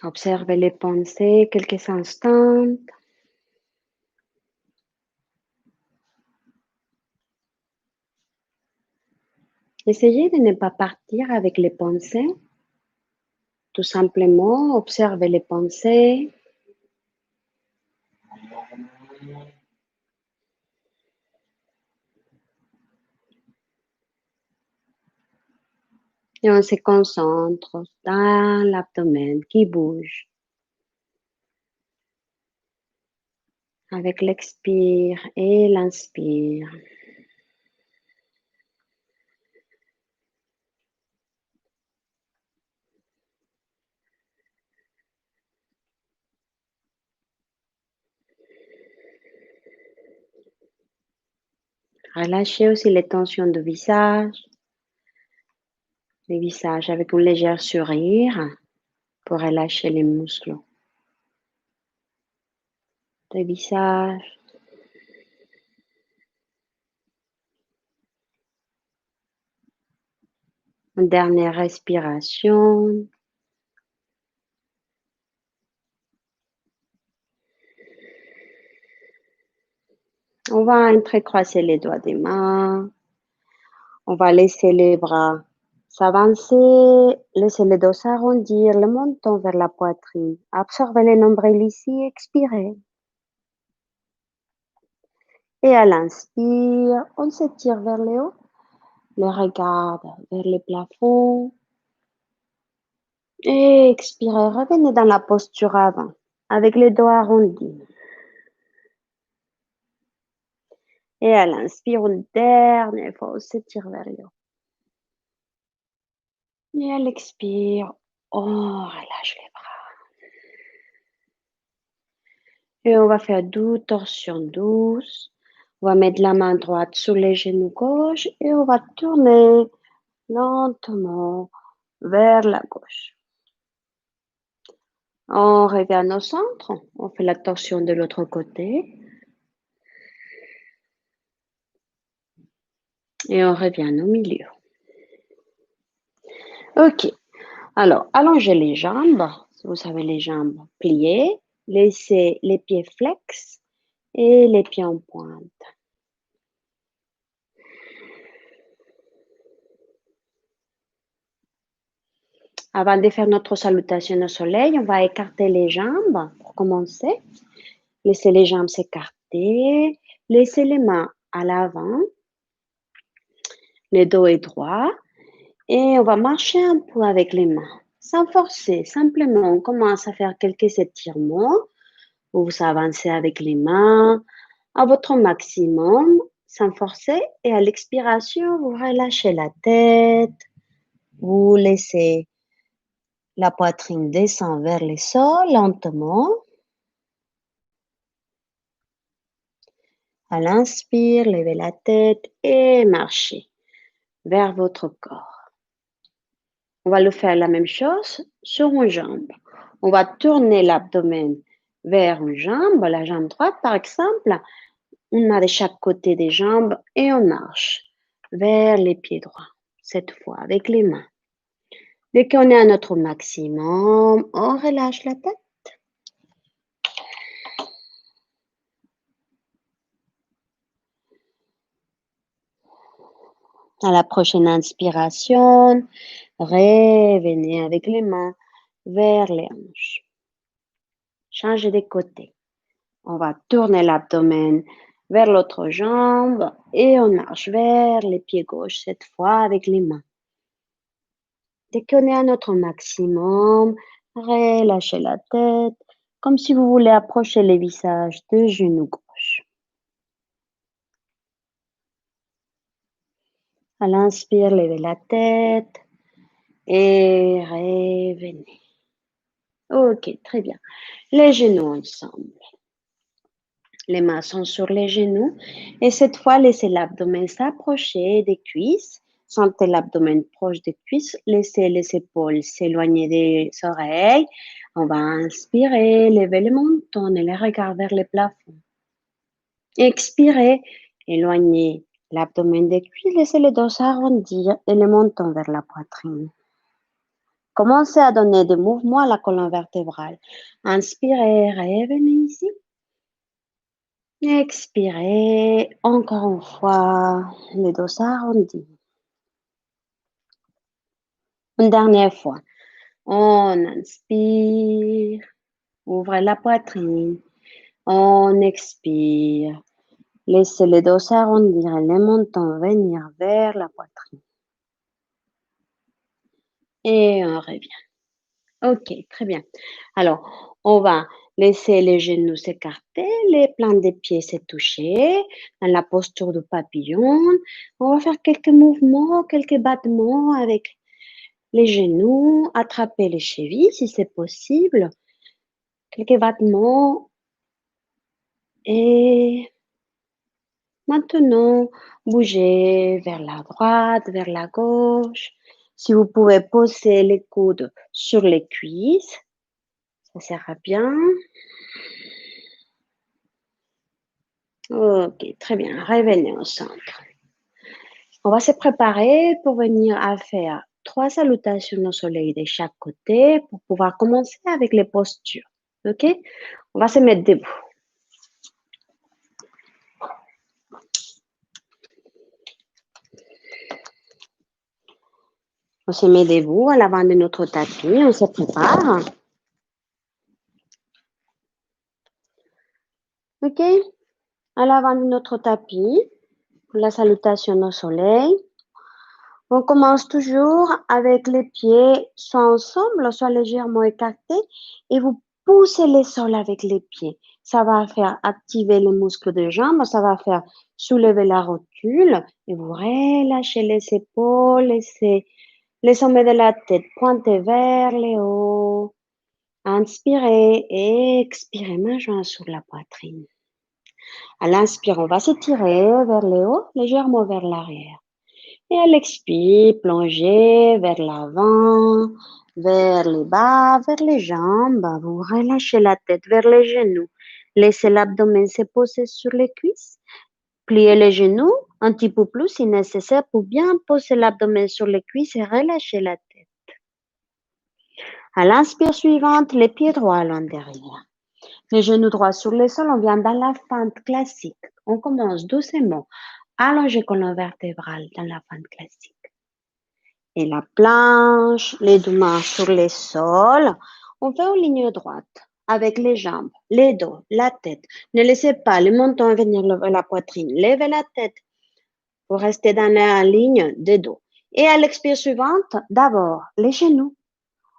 Observez les pensées quelques instants. Essayez de ne pas partir avec les pensées. Tout simplement, observez les pensées. Et on se concentre dans l'abdomen qui bouge. Avec l'expire et l'inspire. Relâchez aussi les tensions du visage. Le visage avec un léger sourire pour relâcher les muscles du visage. Une dernière respiration. On va entrecroiser les doigts des mains. On va laisser les bras s'avancer, laisser les dos s'arrondir, le menton vers la poitrine. Absorbez le nombril ici, expirez. Et à l'inspire, on s'étire vers le haut, le regard vers le plafond. Et expirez, revenez dans la posture avant, avec les doigts arrondis. Et à l'inspire, une dernière fois, on s'étire vers le haut. Et à l'expire, on relâche les bras. Et on va faire 12 torsions douces. On va mettre la main droite sur les genoux gauche et on va tourner lentement vers la gauche. On revient au centre. On fait la torsion de l'autre côté. Et on revient au milieu. Ok. Alors, allongez les jambes. Si vous avez les jambes pliées, laissez les pieds flex et les pieds en pointe. Avant de faire notre salutation au soleil, on va écarter les jambes pour commencer. Laissez les jambes s'écarter. Laissez les mains à l'avant. Le dos est droit. Et on va marcher un peu avec les mains, sans forcer. Simplement, on commence à faire quelques étirements. Vous avancez avec les mains à votre maximum, sans forcer. Et à l'expiration, vous relâchez la tête. Vous laissez la poitrine descendre vers le sol lentement. À l'inspire, levez la tête et marchez vers votre corps. On va le faire la même chose sur une jambe. On va tourner l'abdomen vers une jambe, la jambe droite par exemple. On a de chaque côté des jambes et on marche vers les pieds droits, cette fois avec les mains. Dès qu'on est à notre maximum, on relâche la tête. À la prochaine inspiration, revenez avec les mains vers les hanches. Changez de côté. On va tourner l'abdomen vers l'autre jambe et on marche vers les pieds gauches, cette fois avec les mains. Dès qu'on est à notre maximum, relâchez la tête, comme si vous voulez approcher le visage de genou gauche. À l'inspire, levez la tête et revenez. Ok, très bien. Les genoux ensemble. Les mains sont sur les genoux et cette fois, laissez l'abdomen s'approcher des cuisses. Sentez l'abdomen proche des cuisses. Laissez les épaules s'éloigner des oreilles. On va inspirer, lever le menton et le regard vers le plafond. Expirez, éloignez l'abdomen des cuisses. Laissez le dos s'arrondir et le menton vers la poitrine. Commencez à donner des mouvements à la colonne vertébrale. Inspirez, revenez ici. Expirez, encore une fois, le dos s'arrondit. Une dernière fois. On inspire, ouvrez la poitrine. On expire. Laissez le dos s'arrondir et les montants venir vers la poitrine. Et on revient. Ok, très bien. Alors, on va laisser les genoux s'écarter, les plans des pieds se toucher dans la posture de papillon. On va faire quelques mouvements, quelques battements avec les genoux, attraper les chevilles si c'est possible. Quelques battements. Et maintenant, bougez vers la droite, vers la gauche. Si vous pouvez poser les coudes sur les cuisses, ça sera bien. Ok, très bien. Revenez au centre. On va se préparer pour venir à faire 3 salutations au soleil de chaque côté pour pouvoir commencer avec les postures. Ok? On va se mettre debout. On se met debout à l'avant de notre tapis. On se prépare. Ok? À l'avant de notre tapis, pour la salutation au soleil. On commence toujours avec les pieds soit ensemble, soit légèrement écartés et vous poussez le sol avec les pieds. Ça va faire activer les muscles des jambes, ça va faire soulever la rotule et vous relâchez les épaules, laissez les sommets de la tête pointer vers le haut. Inspirez et expirez, main jointe sur la poitrine. À l'inspire, on va s'étirer vers le haut, légèrement vers l'arrière. Et à l'expire, plongez vers l'avant, vers le bas, vers les jambes. Vous relâchez la tête vers les genoux. Laissez l'abdomen se poser sur les cuisses. Pliez les genoux un petit peu plus si nécessaire pour bien poser l'abdomen sur les cuisses et relâcher la tête. À l'inspire suivante, les pieds droits l'un derrière. Les genoux droits sur le sol, on vient dans la fente classique. On commence doucement. Allongez colonne vertébrale dans la fente classique. Et la planche, les deux mains sur le sol. On fait une ligne droite avec les jambes, les dos, la tête. Ne laissez pas les montants venir vers la poitrine. Levez la tête pour rester dans la ligne des dos. Et à l'expire suivante, d'abord les genoux.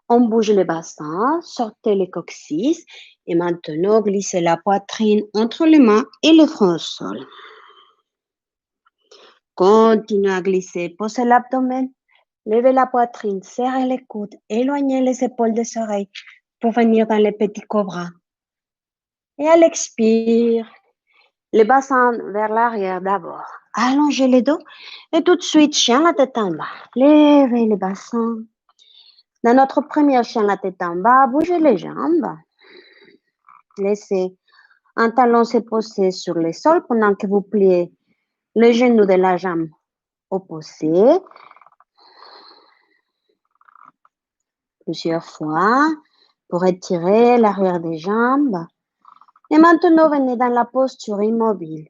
On bouge les bassins, sortez les coccyx et maintenant glissez la poitrine entre les mains et le front au sol. Continuez à glisser, posez l'abdomen. Levez la poitrine, serrez les coudes, éloignez les épaules des oreilles pour venir dans les petits cobras. Et à l'expire, les bassins vers l'arrière d'abord. Allongez les dos et tout de suite, chien la tête en bas. Levez les bassins. Dans notre premier chien la tête en bas, bougez les jambes. Laissez un talon se poser sur le sol pendant que vous pliez le genou de la jambe opposée. Plusieurs fois pour étirer l'arrière des jambes. Et maintenant, venez dans la posture immobile.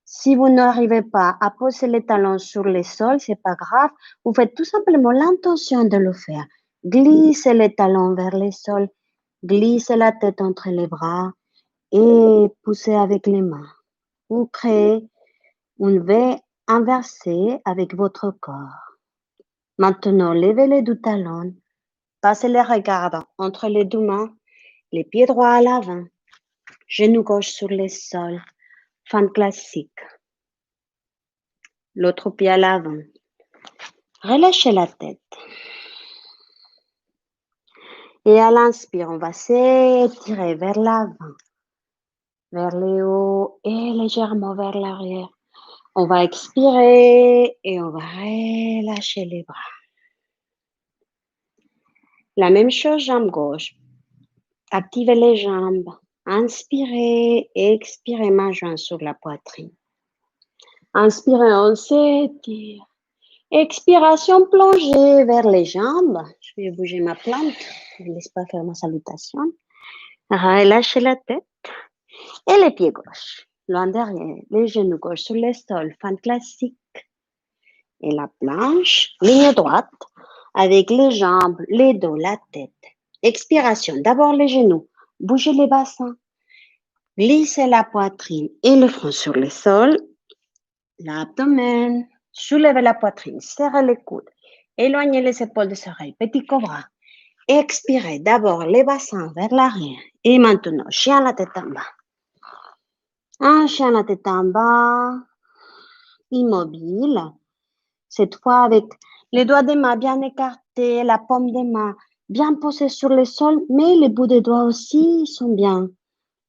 Si vous n'arrivez pas à poser les talons sur le sol, c'est pas grave. Vous faites tout simplement l'intention de le faire. Glissez les talons vers le sol. Glissez la tête entre les bras et poussez avec les mains. Vous créez une V inversée avec votre corps. Maintenant, levez les deux talons. Passez les regards entre les deux mains, les pieds droits à l'avant, genou gauche sur le sol, fente classique. L'autre pied à l'avant. Relâchez la tête. Et à l'inspire, on va s'étirer vers l'avant, vers le haut et légèrement vers l'arrière. On va expirer et on va relâcher les bras. La même chose, jambe gauche. Activez les jambes. Inspirez et expirez, main jointe sur la poitrine. Inspirez, on s'étire. Expiration, plongée vers les jambes. Je vais bouger ma plante. Je ne laisse pas faire ma salutation. Relâchez la tête. Et les pieds gauches. Loin derrière. Les genoux gauches sur le sol. Fin classique. Et la planche. Ligne droite. Avec les jambes, les dos, la tête. Expiration. D'abord les genoux. Bougez les bassins. Glissez la poitrine et le front sur le sol. L'abdomen. Soulevez la poitrine. Serrez les coudes. Éloignez les épaules des oreilles. Petit cobra. Expirez d'abord les bassins vers l'arrière. Et maintenant, chien la tête en bas. Un chien la tête en bas. Immobile. Cette fois avec les doigts des mains bien écartés, la paume des mains bien posée sur le sol, mais les bouts des doigts aussi sont bien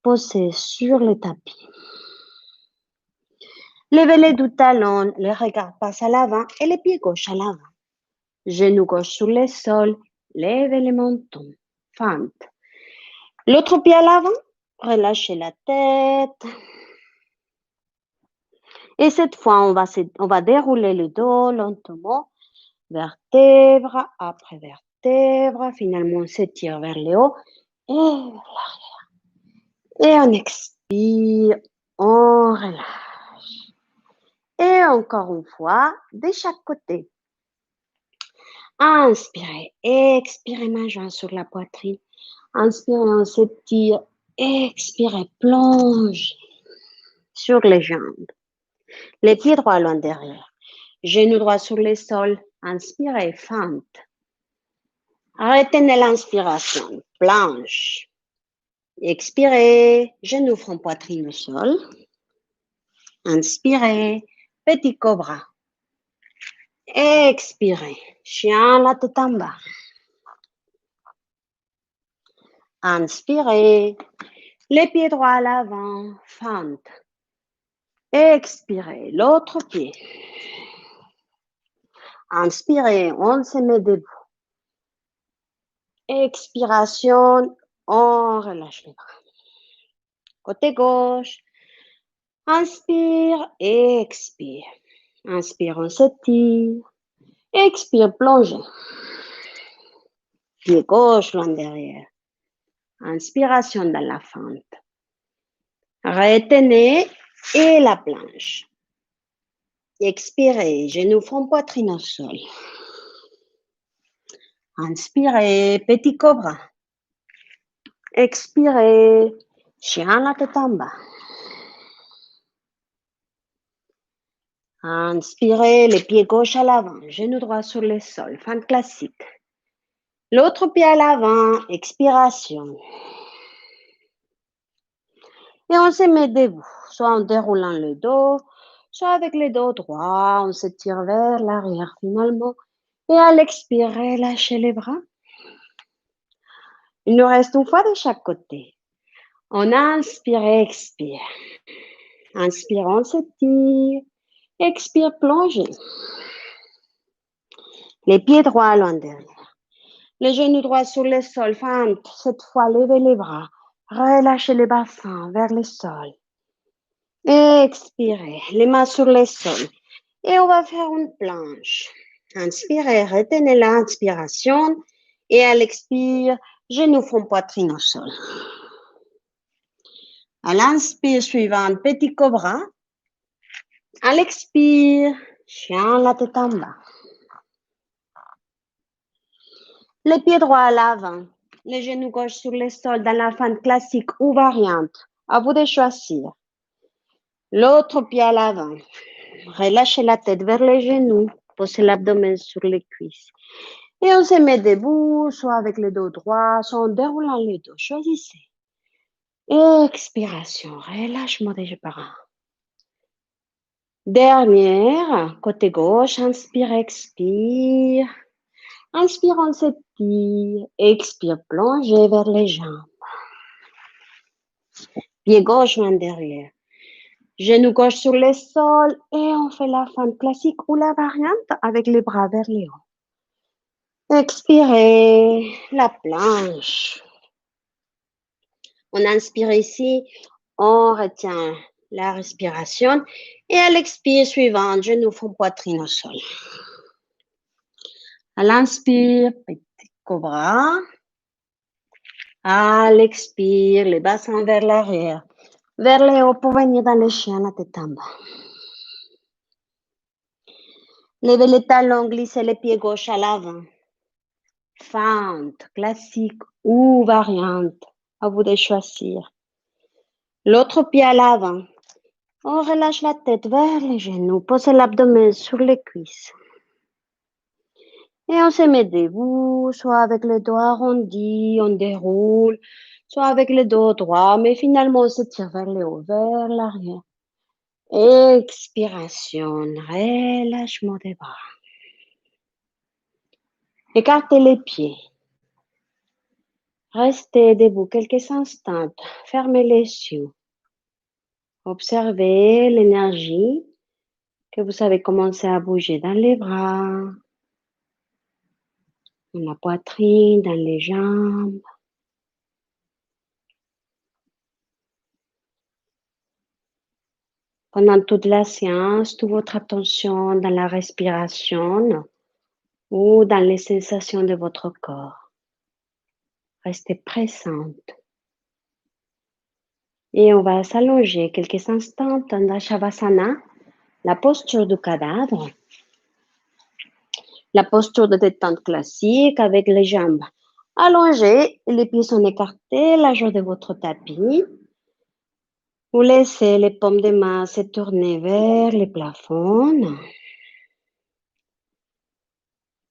posés sur le tapis. Levez les deux talons, le regard passe à l'avant et les pieds gauche à l'avant. Genoux gauche sur le sol, levez les mentons, fente. L'autre pied à l'avant, relâchez la tête. Et cette fois, on va dérouler le dos lentement, vertèbre après vertèbre. Finalement, on s'étire vers le haut et vers l'arrière. Et on expire, on relâche. Et encore une fois, de chaque côté. Inspirez, expirez, main jointe sur la poitrine. Inspirez, on s'étire. Expirez, plonge sur les jambes. Les pieds droits loin derrière. Genoux droits sur le sol. Inspirez, fente. Retenez l'inspiration. Planche. Expirez. Genoux, front, poitrine au sol. Inspirez. Petit cobra. Expirez. Chien, la tête en bas. Inspirez. Les pieds droits à l'avant. Fente. Expirez. L'autre pied. Inspirez. On se met debout. Expiration. On relâche les bras. Côté gauche. Inspire. Expire. Inspire, on s'étire. Expire, plonge. Pied gauche, loin derrière. Inspiration dans la fente. Retenez et la planche. Expirez, genoux, front, poitrine au sol. Inspirez, petit cobra. Expirez, chien, la tête en bas. Inspirez, les pieds gauche à l'avant, genou droit sur le sol, fente classique. L'autre pied à l'avant, expiration. Et on se met debout, soit en déroulant le dos, soit avec le dos droit, on se tire vers l'arrière finalement. Et à l'expirer, lâchez les bras. Il nous reste une fois de chaque côté. On inspire et expire. Inspire, on s'étire. Expire, plongez. Les pieds droits loin derrière. Les genoux droits sur le sol. Fente. Cette fois, levez les bras. Relâchez les bassins vers le sol. Expirez. Les mains sur le sol. Et on va faire une planche. Inspirez, retenez l'inspiration. Et à l'expire, genoux, front, poitrine au sol. À l'inspire suivante, petit cobra. À l'expire, chien, la tête en bas. Les pieds droits à l'avant. Les genoux gauche sur le sol dans la fente classique ou variante. À vous de choisir. L'autre pied à l'avant. Relâchez la tête vers les genoux. Posez l'abdomen sur les cuisses. Et on se met debout, soit avec le dos droit, soit en déroulant le dos. Choisissez. Expiration. Relâchement des bras. Dernière, côté gauche. Inspire, expire. Inspire, on s'étire. Expire, plongez vers les jambes. Pied gauche, main derrière. Genou gauche sur le sol et on fait la fente classique ou la variante avec les bras vers le haut. Expirez, la planche. On inspire ici, on retient la respiration et à l'expire suivante, genou, front, poitrine au sol. À l'inspire, petit Cobra. À l'expire, les bassins vers l'arrière. Vers le haut pour venir dans le chien, la tête en bas. Levez les talons, glissez les pieds gauche à l'avant. Fente, classique ou variante. À vous de choisir. L'autre pied à l'avant. On relâche la tête vers les genoux. Posez l'abdomen sur les cuisses. Et on se met debout, soit avec les doigts arrondis, on déroule, soit avec le dos droit, mais finalement on se tire vers le haut, vers l'arrière. Expiration, relâchement des bras. Écartez les pieds. Restez debout quelques instants. Fermez les yeux. Observez l'énergie que vous avez commencé à bouger dans les bras, dans la poitrine, dans les jambes. Pendant toute la séance, toute votre attention dans la respiration ou dans les sensations de votre corps. Restez présente. Et on va s'allonger quelques instants dans Shavasana, la posture du cadavre. La posture de détente classique avec les jambes allongées, les pieds sont écartés, largeur de votre tapis. Vous laissez les paumes des mains se tourner vers le plafond.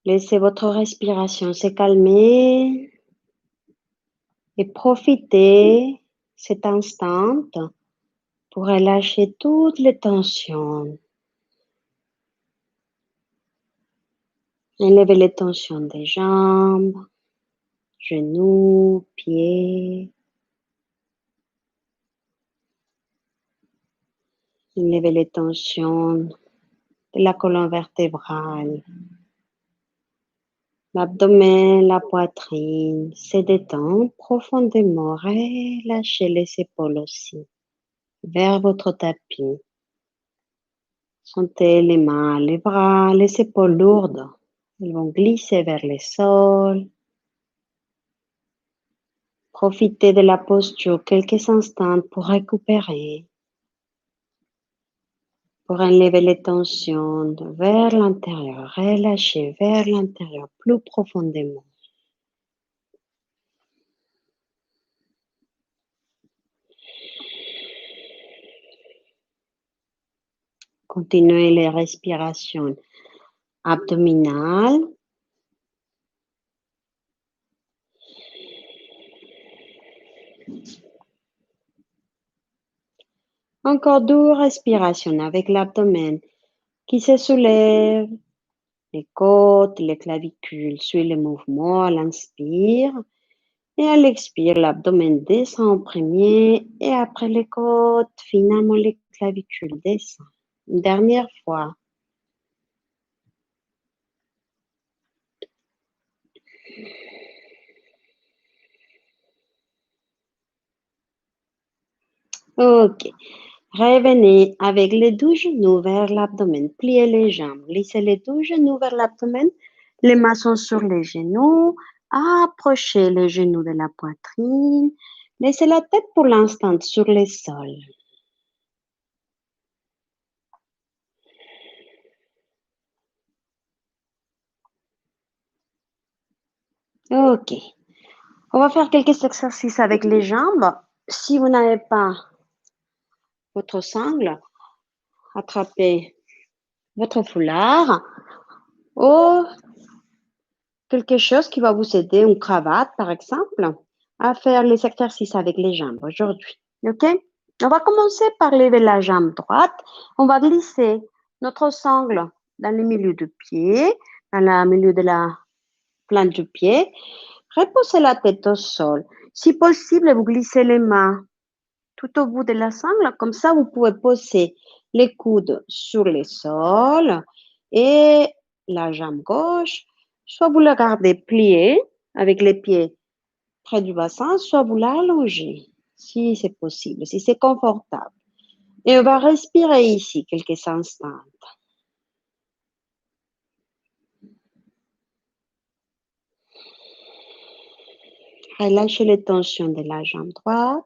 Laissez votre respiration se calmer et profitez cet instant pour relâcher toutes les tensions. Enlevez les tensions des jambes, genoux, pieds. Enlevez les tensions de la colonne vertébrale. L'abdomen, la poitrine se détend profondément. Relâchez les épaules aussi vers votre tapis. Sentez les mains, les bras, les épaules lourdes. Elles vont glisser vers le sol. Profitez de la posture quelques instants pour récupérer, pour enlever les tensions vers l'intérieur. Relâchez vers l'intérieur plus profondément. Continuez les respirations abdominales. Encore 2 respirations avec l'abdomen qui se soulève, les côtes, les clavicules suivent le mouvement à l'inspire et à l'expire, l'abdomen descend en premier et après les côtes, finalement les clavicules descendent. Une dernière fois. Ok. Revenez avec les 2 genoux vers l'abdomen. Pliez les jambes. Glissez les 2 genoux vers l'abdomen. Les mains sont sur les genoux. Approchez les genoux de la poitrine. Laissez la tête pour l'instant sur le sol. Ok. On va faire quelques exercices avec les jambes. Si vous n'avez pas votre sangle, attrapez votre foulard ou quelque chose qui va vous aider, une cravate par exemple, à faire les exercices avec les jambes aujourd'hui. Ok? On va commencer par lever la jambe droite. On va glisser notre sangle dans le milieu du pied, dans le milieu de la plante du pied. Reposez la tête au sol. Si possible, vous glissez les mains tout au bout de la sangle. Comme ça, vous pouvez poser les coudes sur le sol et la jambe gauche. Soit vous la gardez pliée avec les pieds près du bassin, soit vous l'allongez, si c'est possible, si c'est confortable. Et on va respirer ici quelques instants. Relâchez les tensions de la jambe droite.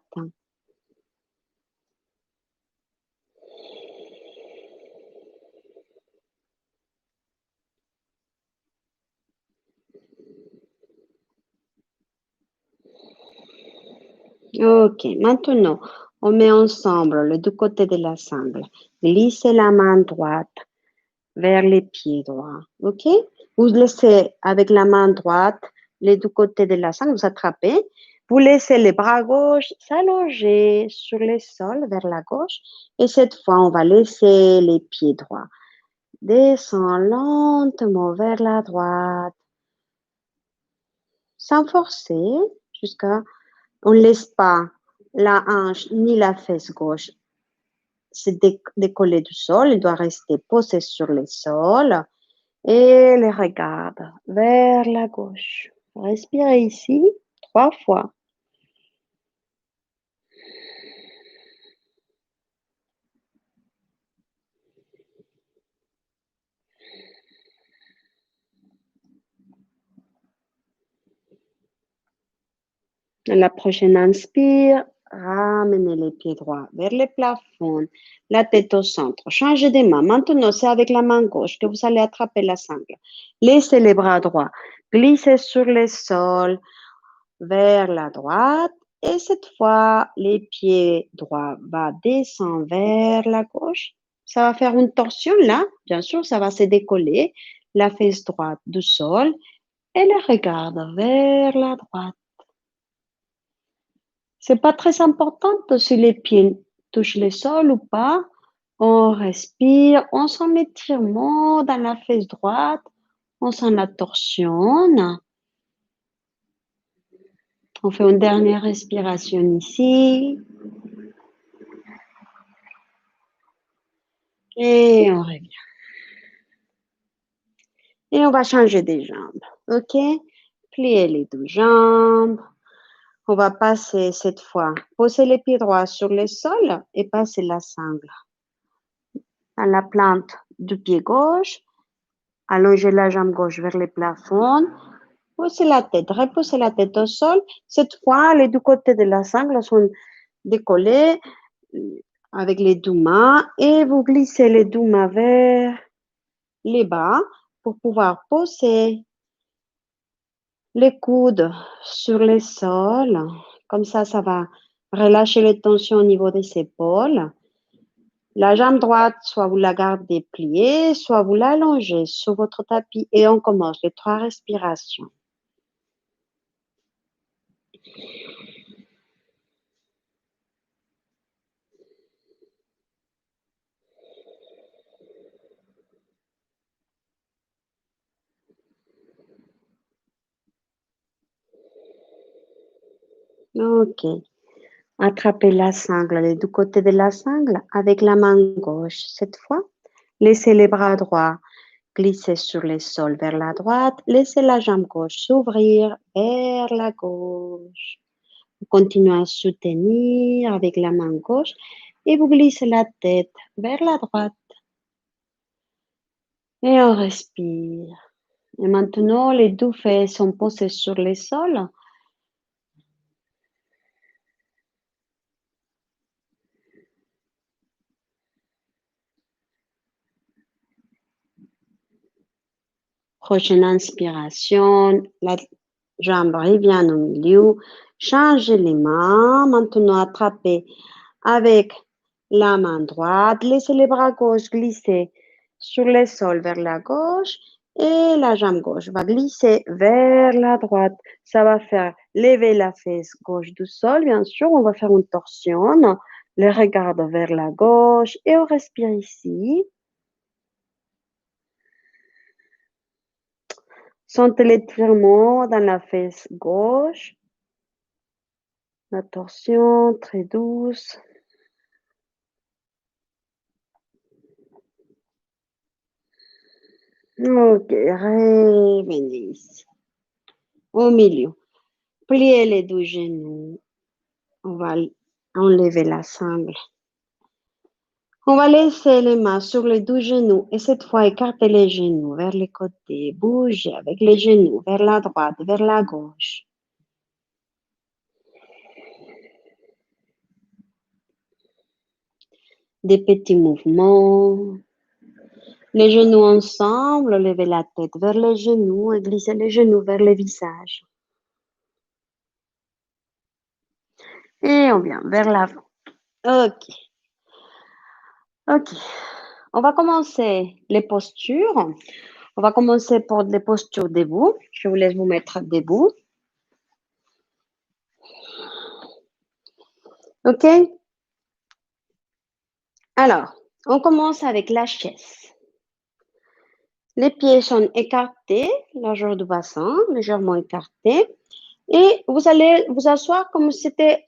Ok, maintenant, on met ensemble les deux côtés de la sangle. Glissez la main droite vers les pieds droits. Ok? Vous laissez avec la main droite les deux côtés de la sangle, vous attrapez. Vous laissez les bras gauche s'allonger sur le sol vers la gauche. Et cette fois, on va laisser les pieds droits. Descends lentement vers la droite, sans forcer, jusqu'à... On ne laisse pas la hanche ni la fesse gauche se décoller du sol. Il doit rester posé sur le sol. Et les regarde vers la gauche. Respirez ici 3 fois. La prochaine inspire, ramenez les pieds droits vers le plafond, la tête au centre. Changez de main. Maintenant, c'est avec la main gauche que vous allez attraper la sangle. Laissez les bras droits. Glissez sur le sol vers la droite. Et cette fois, les pieds droits vont descendre vers la gauche. Ça va faire une torsion là. Bien sûr, ça va se décoller. La fesse droite du sol. Et le regarde vers la droite. C'est pas très important si les pieds touchent le sol ou pas. On respire, on sent l'étirement dans la fesse droite, on sent la torsion. On fait une dernière respiration ici. Et on revient. Et on va changer des jambes. OK? Plier les deux jambes. On va passer cette fois, poser les pieds droits sur le sol et passer la sangle à la plante du pied gauche. Allongez la jambe gauche vers le plafond. Posez la tête, reposez la tête au sol. Cette fois, les deux côtés de la sangle sont décollés avec les deux mains et vous glissez les deux mains vers les bas pour pouvoir poser les coudes sur le sol. Comme ça va relâcher les tensions au niveau des épaules. La jambe droite, soit vous la gardez pliée, soit vous l'allongez sur votre tapis et on commence les 3 respirations. Ok. Attrapez la sangle, les deux côtés de la sangle avec la main gauche. Cette fois, laissez les bras droits glisser sur le sol vers la droite. Laissez la jambe gauche s'ouvrir vers la gauche. Vous continuez à soutenir avec la main gauche et vous glissez la tête vers la droite. Et on respire. Et maintenant, les deux fesses sont posées sur le sol. Prochaine inspiration, la jambe revient au milieu. Changez les mains. Maintenant, attrapez avec la main droite. Laissez les bras gauche glisser sur le sol vers la gauche. Et la jambe gauche va glisser vers la droite. Ça va faire lever la fesse gauche du sol. Bien sûr, on va faire une torsion. Le regard vers la gauche et on respire ici. Sentez l'étirement dans la fesse gauche. La torsion très douce. Ok, revenez ici. Au milieu. Pliez les deux genoux. On va enlever la sangle. On va laisser les mains sur les deux genoux et cette fois écarter les genoux vers les côtés. Bougez avec les genoux vers la droite, vers la gauche. des petits mouvements. Les genoux ensemble, levez la tête vers les genoux et glissez les genoux vers le visage. Et on vient vers l'avant. Ok. Ok. On va commencer les postures. On va commencer par les postures debout. Je vous laisse vous mettre debout. Ok. Alors, on commence avec la chaise. Les pieds sont écartés, largeur du bassin, légèrement écartés. Et vous allez vous asseoir comme si c'était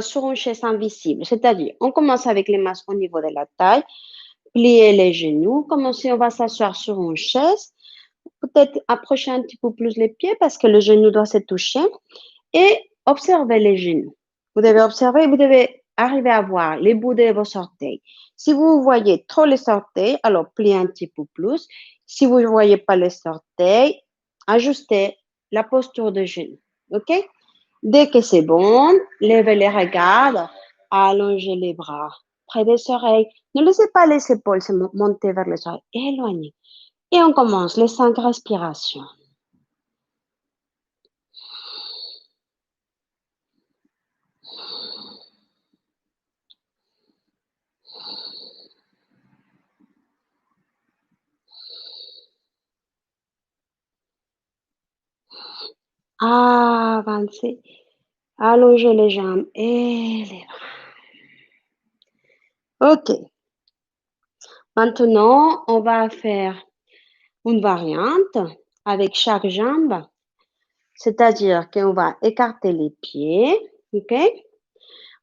sur une chaise invisible. C'est-à-dire, on commence avec les mains au niveau de la taille, plier les genoux, comme si on va s'asseoir sur une chaise. Peut-être approcher un petit peu plus les pieds parce que le genou doit se toucher. Et observez les genoux. Vous devez observer, vous devez arriver à voir les bouts de vos orteils. Si vous voyez trop les orteils, alors pliez un petit peu plus. Si vous ne voyez pas les orteils, ajustez la posture de genou. OK? Dès que c'est bon, levez les regards, allongez les bras près des oreilles. Ne laissez pas les épaules se monter vers les oreilles. Éloignez. Et on commence les 5 respirations. Avancez. Allongez les jambes et les bras. OK. Maintenant, on va faire une variante avec chaque jambe, c'est-à-dire qu'on va écarter les pieds. OK?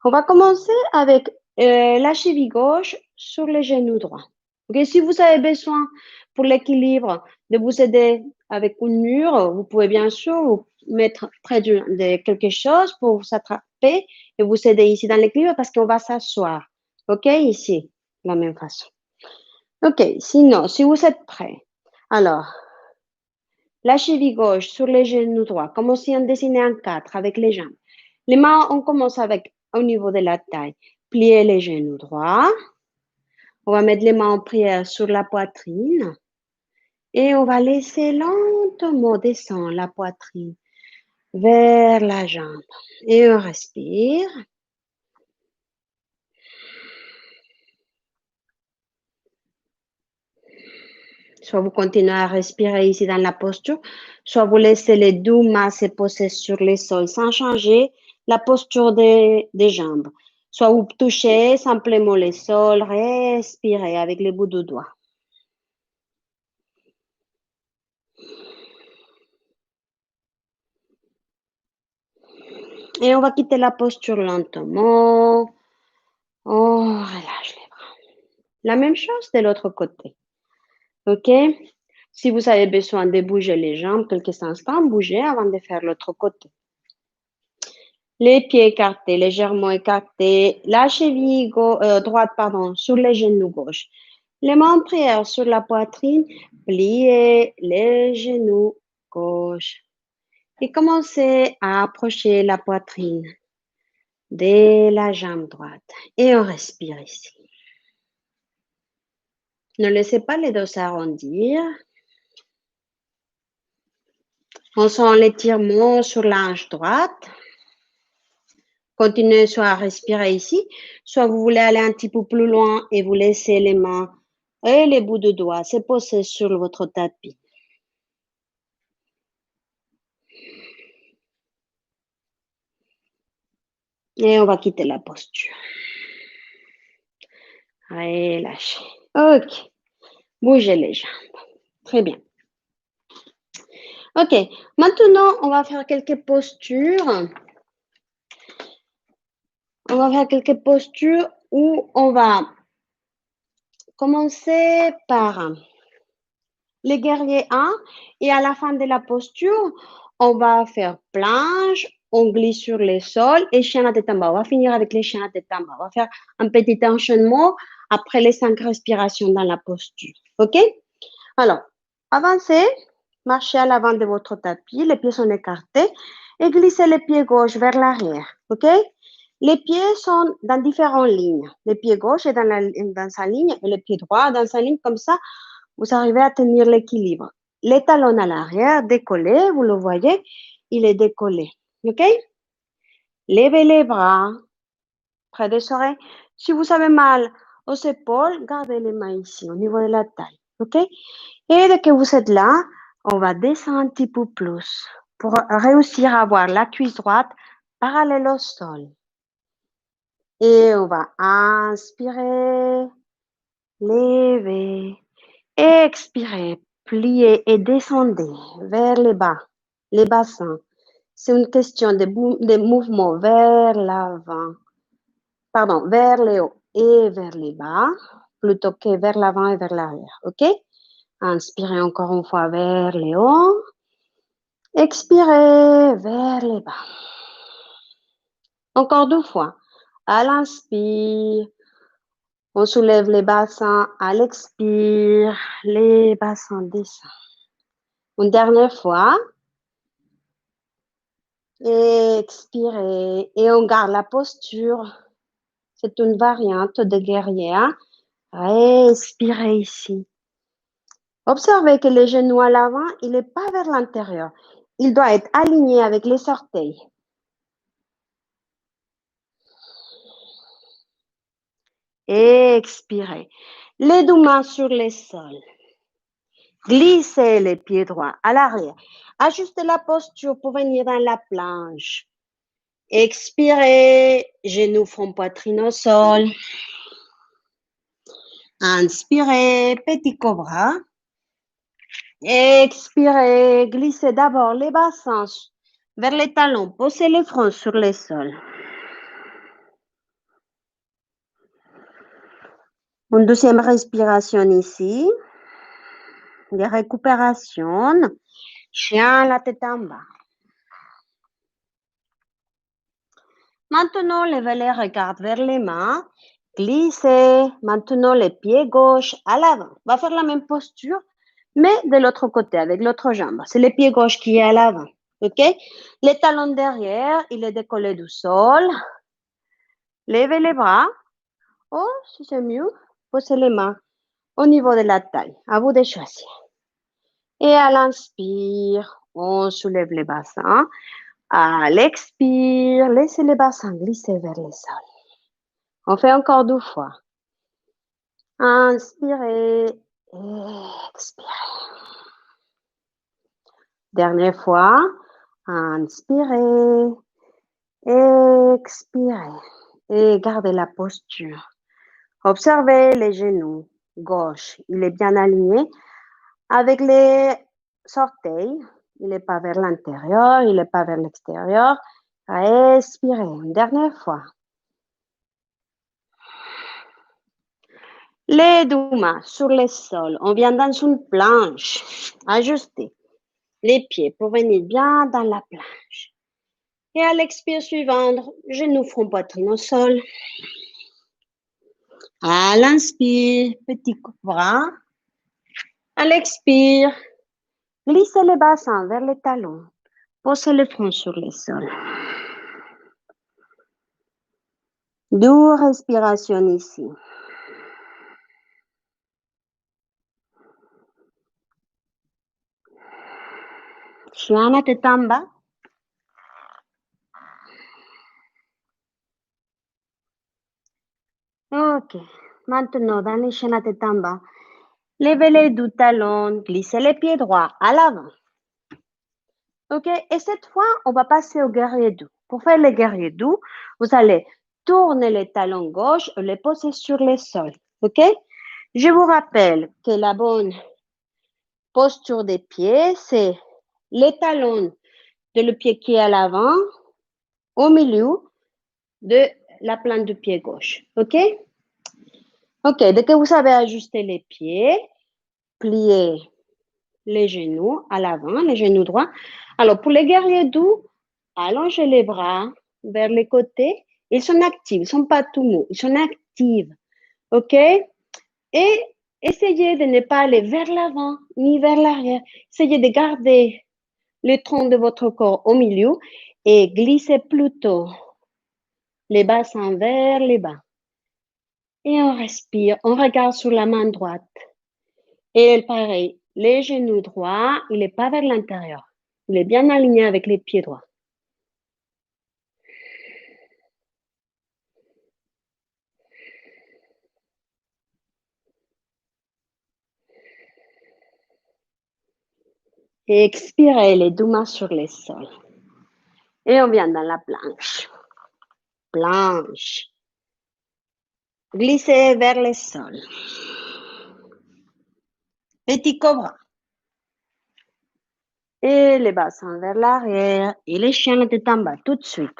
On va commencer avec la cheville gauche sur le genou droit. OK? Si vous avez besoin pour l'équilibre de vous aider avec une mur, vous pouvez bien sûr vous mettre près de quelque chose pour vous attraper et vous aider ici dans l'équilibre parce qu'on va s'asseoir. OK? Ici, de la même façon. OK. Sinon, si vous êtes prêts, alors, la cheville gauche sur le genou droit, comme si on dessinait un 4 avec les jambes. Les mains, on commence avec au niveau de la taille. Plier les genoux droits. On va mettre les mains en prière sur la poitrine. Et on va laisser lentement descendre la poitrine vers la jambe. Et on respire. Soit vous continuez à respirer ici dans la posture, soit vous laissez les deux mains se poser sur le sol sans changer la posture des jambes. Soit vous touchez simplement le sol, respirez avec les bouts de doigts. Et on va quitter la posture lentement. On relâche les bras. La même chose de l'autre côté. OK? Si vous avez besoin de bouger les jambes quelques instants, bougez avant de faire l'autre côté. Les pieds écartés, légèrement écartés. La cheville droite, sur les genoux gauche. Les mains en prière sur la poitrine. Pliez les genoux gauche. Et commencez à approcher la poitrine de la jambe droite. Et on respire ici. Ne laissez pas les dos s'arrondir. On sent l'étirement sur la hanche droite. Continuez soit à respirer ici, soit vous voulez aller un petit peu plus loin et vous laissez les mains et les bouts de doigts se poser sur votre tapis. Et on va quitter la posture. Relâchez. OK. Bougez les jambes. Très bien. OK. Maintenant, on va faire quelques postures. On va faire quelques postures où on va commencer par les guerriers 1 et à la fin de la posture, on va faire planche, on glisse sur le sol et chien à tête en bas. On va finir avec les chiens à tête en bas. On va faire un petit enchaînement après les 5 respirations dans la posture. OK? Alors, avancez, marchez à l'avant de votre tapis, les pieds sont écartés et glissez les pieds gauche vers l'arrière. OK? Les pieds sont dans différentes lignes. Le pied gauche est dans sa ligne et le pied droit dans sa ligne. Comme ça, vous arrivez à tenir l'équilibre. Les talons à l'arrière, décollés, vous le voyez, il est décollé. OK? Levez les bras près des oreilles. Si vous avez mal aux épaules, gardez les mains ici, au niveau de la taille. OK? Et dès que vous êtes là, on va descendre un petit peu plus pour réussir à avoir la cuisse droite parallèle au sol. Et on va inspirer, lever, expirer, plier et descendez vers les bas, les bassins. C'est une question de mouvement vers l'avant, pardon, vers les hauts et vers les bas, plutôt que vers l'avant et vers l'arrière. OK? Inspirez encore une fois vers les hauts. Expirez vers les bas. Encore 2 fois. À l'inspire, on soulève les bassins. À l'expire, les bassins descendent. Une dernière fois. Expirez. Et on garde la posture. C'est une variante de guerrier. Respirez ici. Observez que le genou à l'avant, il n'est pas vers l'intérieur. Il doit être aligné avec les orteils. Expirez. Les 2 mains sur le sol. Glissez les pieds droits à l'arrière. Ajustez la posture pour venir dans la planche. Expirez. Genoux, front, poitrine au sol. Inspirez. Petit cobra. Expirez. Glissez d'abord les bassins vers les talons. Posez le front sur le sol. Une deuxième respiration ici. De récupération. Chien, la tête en bas. Maintenant, levez les regards vers les mains. Glissez. Maintenant, les pieds gauche à l'avant. On va faire la même posture, mais de l'autre côté, avec l'autre jambe. C'est le pied gauche qui est à l'avant. OK? Les talons derrière, il est décollé du sol. Levez les bras. Oh, si c'est mieux, posez les mains au niveau de la taille. À vous de choisir. Et à l'inspire, on soulève les bassins. À l'expire, laissez les bassins glisser vers le sol. On fait encore 2 fois. Inspirez, expirez. Dernière fois. Inspirez, expirez. Et gardez la posture. Observez les genoux. Gauche, il est bien aligné avec les orteils. Il n'est pas vers l'intérieur, il n'est pas vers l'extérieur. Respirez. Une dernière fois. Les 2 mains sur le sol. On vient dans une planche. Ajustez les pieds pour venir bien dans la planche. Et à l'expire suivante, genoux, front, poitrine au sol. À l'inspire, petit bras. À l'expire, glissez les bassins vers les talons. Posez le front sur le sol. 2 respirations ici. Chien la tête en bas. OK. Maintenant, dans les chiens la tête en bas, levez les 2 talons, glissez les pieds droits à l'avant. OK? Et cette fois, on va passer au guerrier doux. Pour faire le guerrier doux, vous allez tourner les talons gauche et les poser sur le sol. OK? Je vous rappelle que la bonne posture des pieds, c'est les talons de le pied qui est à l'avant, au milieu de la plante du pied gauche. OK? OK. Dès que vous avez ajusté les pieds, pliez les genoux à l'avant, les genoux droits. Alors, pour les guerriers doux, allongez les bras vers les côtés. Ils sont actifs, ils ne sont pas tout mous, ils sont actifs. OK? Et essayez de ne pas aller vers l'avant ni vers l'arrière. Essayez de garder le tronc de votre corps au milieu et glissez plutôt les bassins vers les bas. Et on respire, on regarde sur la main droite. Et pareil, les genoux droits, il n'est pas vers l'intérieur. Il est bien aligné avec les pieds droits. Et expirez les deux mains sur les sols. Et on vient dans la planche. Planche. Glissez vers le sol. Petit cobra. Et les bassins vers l'arrière. Et les chiens de tête en bas tout de suite.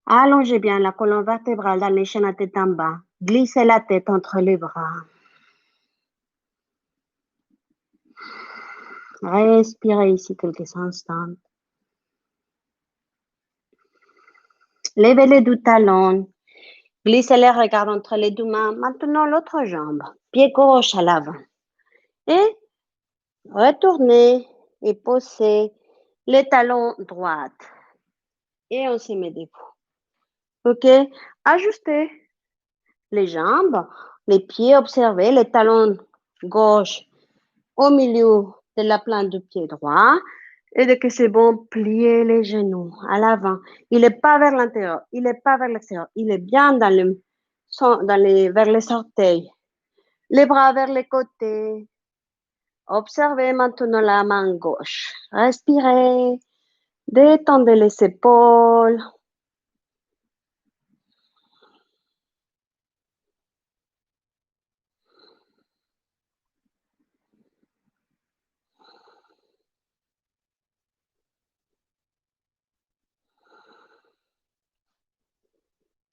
Allongez bien la colonne vertébrale dans les chaînes à tête en bas. Glissez la tête entre les bras. Respirez ici quelques instants. Levez les deux talons. Glissez les regards entre les deux mains. Maintenant, l'autre jambe. Pied gauche à l'avant. Et retournez et posez les talons droits. Et on se met debout. OK? Ajustez les jambes, les pieds, observez les talons gauche au milieu de la plante du pied droit. Et dès que c'est bon, pliez les genoux à l'avant. Il n'est pas vers l'intérieur, il n'est pas vers l'extérieur. Il est bien vers les orteils. Les bras vers les côtés. Observez maintenant la main gauche. Respirez. Détendez les épaules.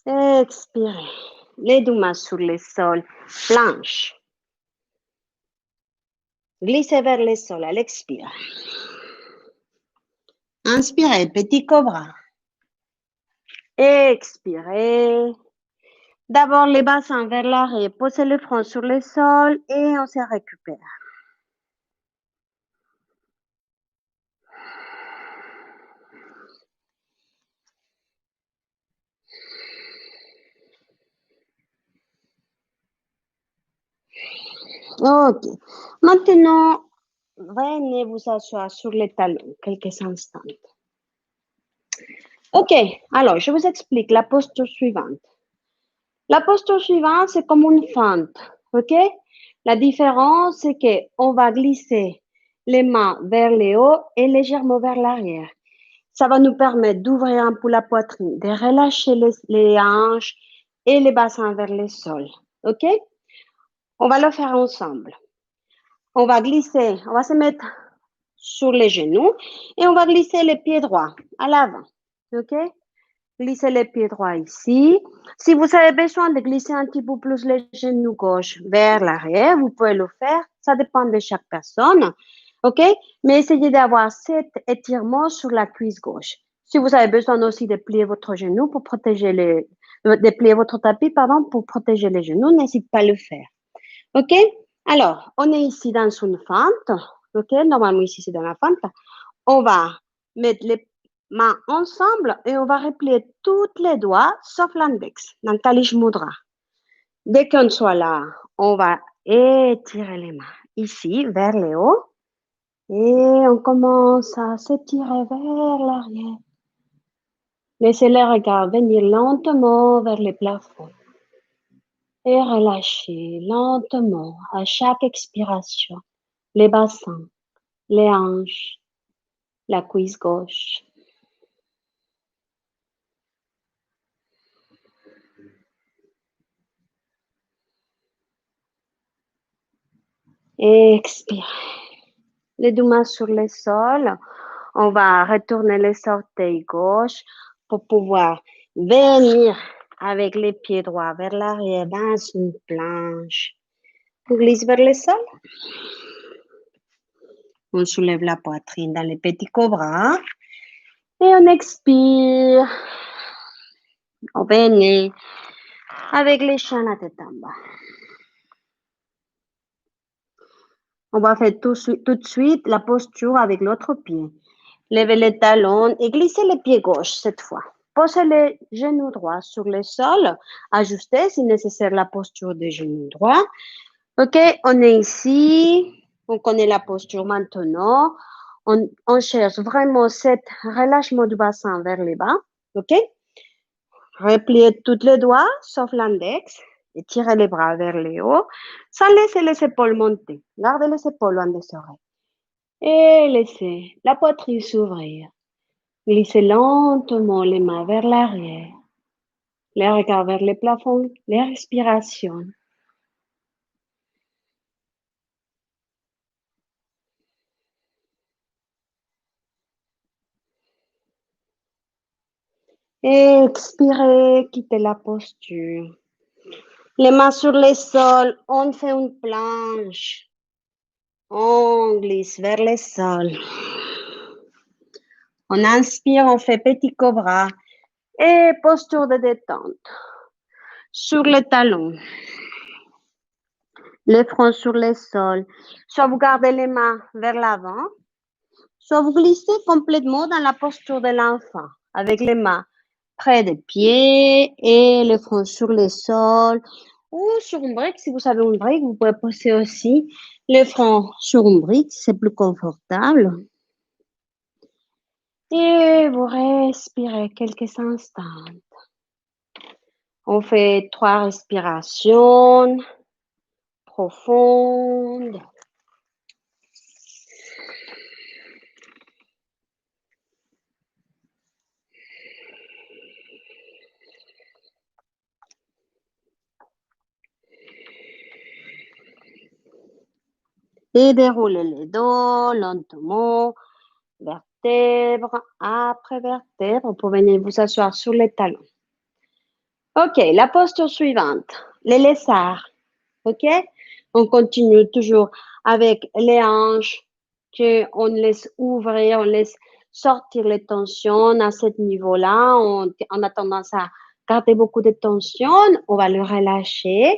Expirez. Les deux mains sur le sol. Planche. Glissez vers le sol à l'expire. Inspirez, petit cobra. Expirez. D'abord les bassins vers l'arrière. Posez le front sur le sol et on se récupère. OK. Maintenant, venez vous asseoir sur les talons quelques instants. OK. Alors, je vous explique la posture suivante. La posture suivante, c'est comme une fente. OK? La différence, c'est qu'on va glisser les mains vers le haut et légèrement vers l'arrière. Ça va nous permettre d'ouvrir un peu la poitrine, de relâcher les hanches et les bassins vers le sol. OK? On va le faire ensemble. On va glisser, on va se mettre sur les genoux et on va glisser les pieds droits à l'avant. OK? Glissez les pieds droits ici. Si vous avez besoin de glisser un petit peu plus les genoux gauche vers l'arrière, vous pouvez le faire. Ça dépend de chaque personne. OK? Mais essayez d'avoir cet étirement sur la cuisse gauche. Si vous avez besoin aussi de plier votre genou pour protéger de plier votre tapis, pardon, pour protéger les genoux, n'hésitez pas à le faire. OK? Alors, on est ici dans une fente. OK? Normalement, ici, c'est dans la fente. On va mettre les mains ensemble et on va replier tous les doigts sauf l'index dans Kalish Mudra. Dès qu'on soit là, on va étirer les mains ici vers le haut et on commence à s'étirer vers l'arrière. Laissez le regard venir lentement vers le plafond et relâchez lentement à chaque expiration les bassins, les hanches, la cuisse gauche. Expirez. Les deux mains sur le sol. On va retourner les orteils gauche pour pouvoir venir avec les pieds droits vers l'arrière dans une planche. On glisse vers le sol. On soulève la poitrine dans les petits cobras. Et on expire. On venait avec les chiens à tête en bas. On va faire tout de suite la posture avec l'autre pied. Levez les talons et glissez les pieds gauches cette fois. Posez les genoux droits sur le sol. Ajustez si nécessaire la posture des genoux droits. OK, on est ici. On connaît la posture maintenant. On cherche vraiment cet relâchement du bassin vers les bas. OK? Repliez tous les doigts, sauf l'index, et tirez les bras vers le haut, sans laisser les épaules monter. Gardez les épaules loin des oreilles. Et laissez la poitrine s'ouvrir. Glissez lentement les mains vers l'arrière. Les regards vers le plafond, les respirations. Et expirez, quittez la posture. Les mains sur le sol, on fait une planche. On glisse vers le sol. On inspire, on fait petit cobra. Et posture de détente. Sur les talons. Les fronts sur le sol. Soit vous gardez les mains vers l'avant, soit vous glissez complètement dans la posture de l'enfant, avec les mains près des pieds et le front sur le sol ou sur une brique. Si vous avez une brique, vous pouvez poser aussi le front sur une brique, c'est plus confortable. Et vous respirez quelques instants. On fait 3 respirations profondes. Et déroulez les dos lentement, vertèbre après vertèbre. Vous pouvez venir vous asseoir sur les talons. OK, la posture suivante, les lézards. OK? On continue toujours avec les hanches, qu'on laisse ouvrir, on laisse sortir les tensions à ce niveau-là. On a tendance à garder beaucoup de tension. On va le relâcher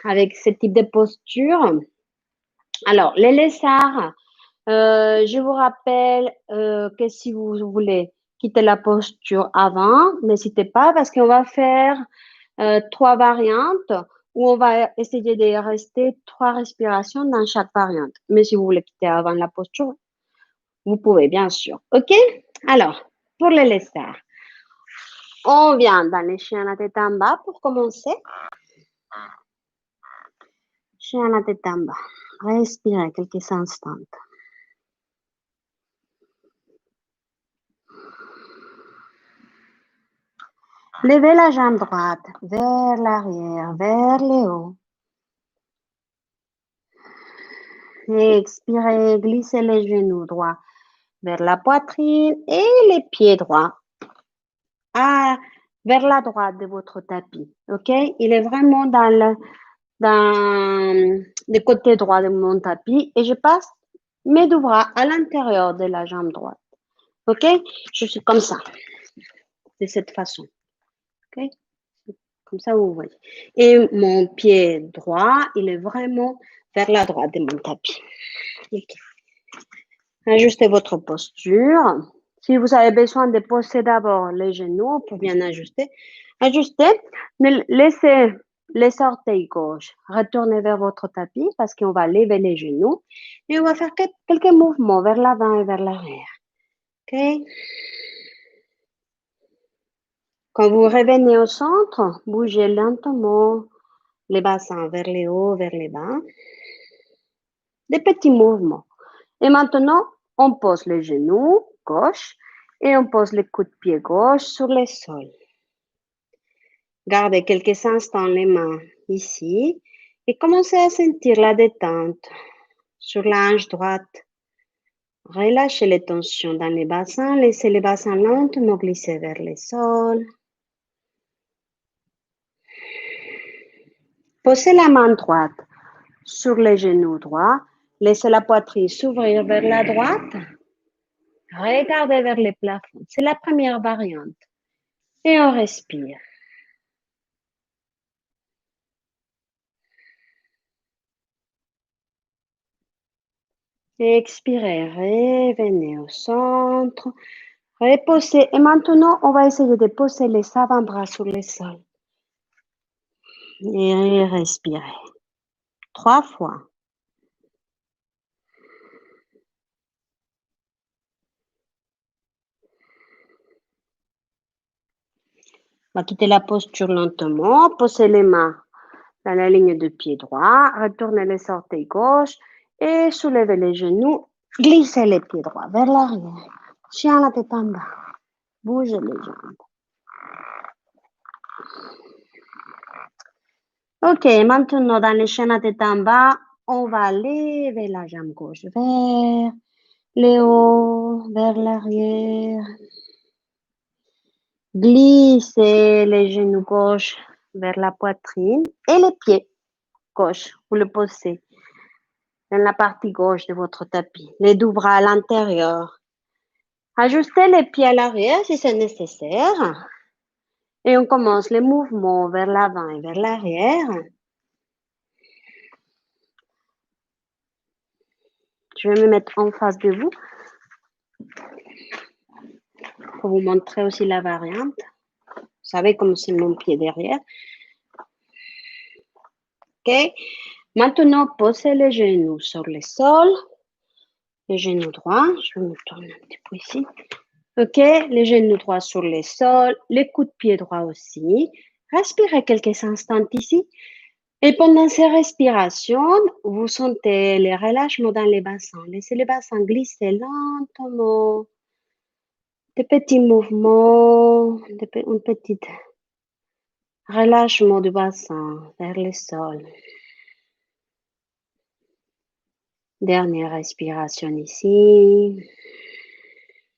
avec ce type de posture. Alors, les lézards, je vous rappelle que si vous voulez quitter la posture avant, n'hésitez pas parce qu'on va faire 3 variantes où on va essayer de rester 3 respirations dans chaque variante. Mais si vous voulez quitter avant la posture, vous pouvez bien sûr. OK? Alors, pour les lézards, on vient dans les chiens à la tête en bas pour commencer. Chien à la tête en bas. Respirez quelques instants. Levez la jambe droite vers l'arrière, vers le haut. Et expirez, glissez les genoux droits vers la poitrine et les pieds droits vers la droite de votre tapis. OK? Il est vraiment dans le côté droit de mon tapis et je passe mes deux bras à l'intérieur de la jambe droite. OK? Je suis comme ça, de cette façon. OK? Comme ça, vous voyez. Et mon pied droit, il est vraiment vers la droite de mon tapis. Okay. Ajustez votre posture. Si vous avez besoin de poser d'abord les genoux pour bien ajuster, ajustez, mais laissez les orteils gauche retourner vers votre tapis parce qu'on va lever les genoux et on va faire quelques mouvements vers l'avant et vers l'arrière. OK? Quand vous revenez au centre, bougez lentement les bassins vers le haut, vers les bas. Des petits mouvements. Et maintenant, on pose les genoux gauche et on pose les coudes de pied gauche sur le sol. Gardez quelques instants les mains ici et commencez à sentir la détente sur la hanche droite. Relâchez les tensions dans les bassins, laissez les bassins lentement glisser vers le sol. Posez la main droite sur les genoux droits, laissez la poitrine s'ouvrir vers la droite. Regardez vers le plafond. C'est la première variante. Et on respire. Expirez, revenez au centre. Reposez. Et maintenant, on va essayer de poser les avant-bras sur le sol. Et respirez. 3 fois. On va quitter la posture lentement. Posez les mains dans la ligne de pied droit. Retournez les orteils gauche et soulevez les genoux. Glissez les pieds droits vers l'arrière. Chien la tête en bas. Bougez les jambes. Ok, maintenant dans les chiens à tête en bas, on va lever la jambe gauche vers le haut, vers l'arrière. Glissez les genoux gauche vers la poitrine et les pieds gauche. Vous le posez dans la partie gauche de votre tapis. Les deux bras à l'intérieur. Ajustez les pieds à l'arrière si c'est nécessaire. Et on commence les mouvements vers l'avant et vers l'arrière. Je vais me mettre en face de vous pour vous montrer aussi la variante. Vous savez comme c'est mon pied derrière. Ok. Maintenant, posez les genoux sur le sol. Les genoux droits. Je vais me tourner un petit peu ici. Ok. Les genoux droits sur le sol. Les coups de pied droits aussi. Respirez quelques instants ici. Et pendant ces respirations, vous sentez les relâchements dans les bassins. Laissez les bassins glisser lentement. Des petits mouvements, un petit relâchement du bassin vers le sol. Dernière respiration ici.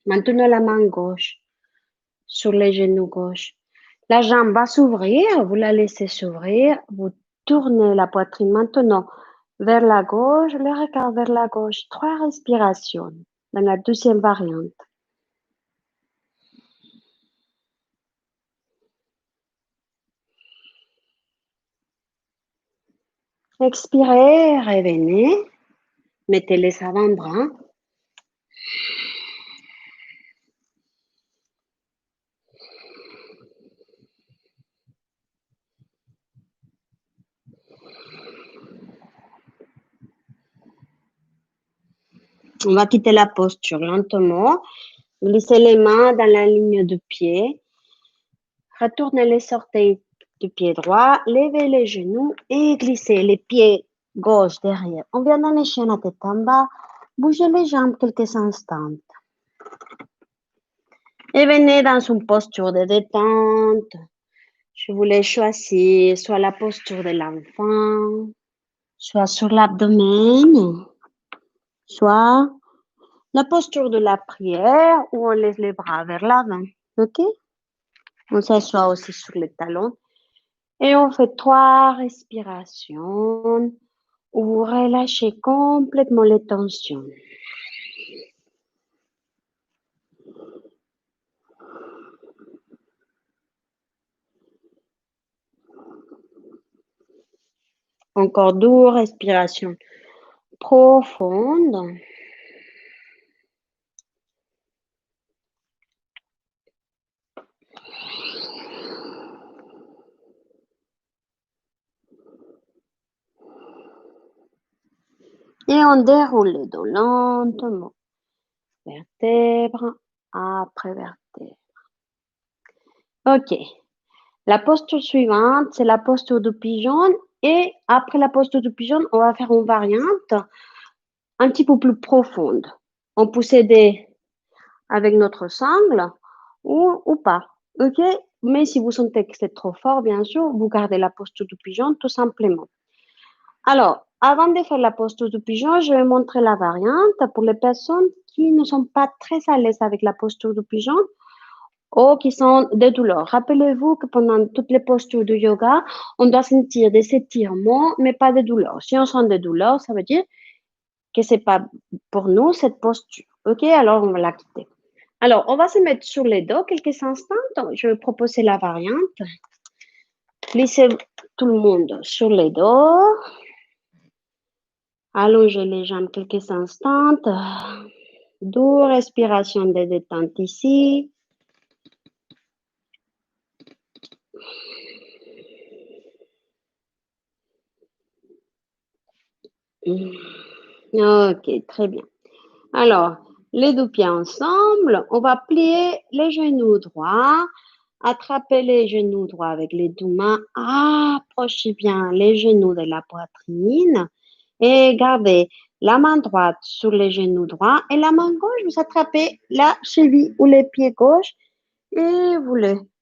Maintenant la main gauche sur les genoux gauche. La jambe va s'ouvrir, vous la laissez s'ouvrir, vous tournez la poitrine maintenant vers la gauche, le regard vers la gauche. 3 respirations dans la deuxième variante. Expirez, revenez, mettez les avant-bras. On va quitter la posture lentement. Glissez les mains dans la ligne de pied. Retournez les orteils du pied droit. Levez les genoux et glissez les pieds gauche derrière. On vient dans les chiens à tête en bas. Bougez les jambes quelques instants. Et venez dans une posture de détente. Je voulais choisir soit la posture de l'enfant, soit sur l'abdomen, soit la posture de la prière où on laisse les bras vers l'avant. OK? On s'assoit aussi sur les talons. Et on fait 3 respirations où vous relâchez complètement les tensions. Encore 2 respirations profondes. Et on déroule le dos lentement, vertèbre après vertèbre. OK. La posture suivante, c'est la posture du pigeon. Et après la posture du pigeon, on va faire une variante un petit peu plus profonde. On peut s'aider avec notre sangle ou pas. OK? Mais si vous sentez que c'est trop fort, bien sûr, vous gardez la posture du pigeon tout simplement. Alors, avant de faire la posture du pigeon, je vais montrer la variante pour les personnes qui ne sont pas très à l'aise avec la posture du pigeon ou qui sont des douleurs. Rappelez-vous que pendant toutes les postures de yoga, on doit sentir des étirements, mais pas de douleurs. Si on sent des douleurs, ça veut dire que c'est pas pour nous cette posture. OK? Alors, on va la quitter. Alors, on va se mettre sur les dos quelques instants. Donc, je vais proposer la variante. Glissez tout le monde sur les dos. Allongez les jambes quelques instants. Douce respiration de détente ici. Ok, très bien. Alors, les deux pieds ensemble, on va plier les genoux droits, attraper les genoux droits avec les deux mains, approchez bien les genoux de la poitrine et gardez la main droite sur les genoux droits et la main gauche, vous attrapez la cheville ou les pieds gauche et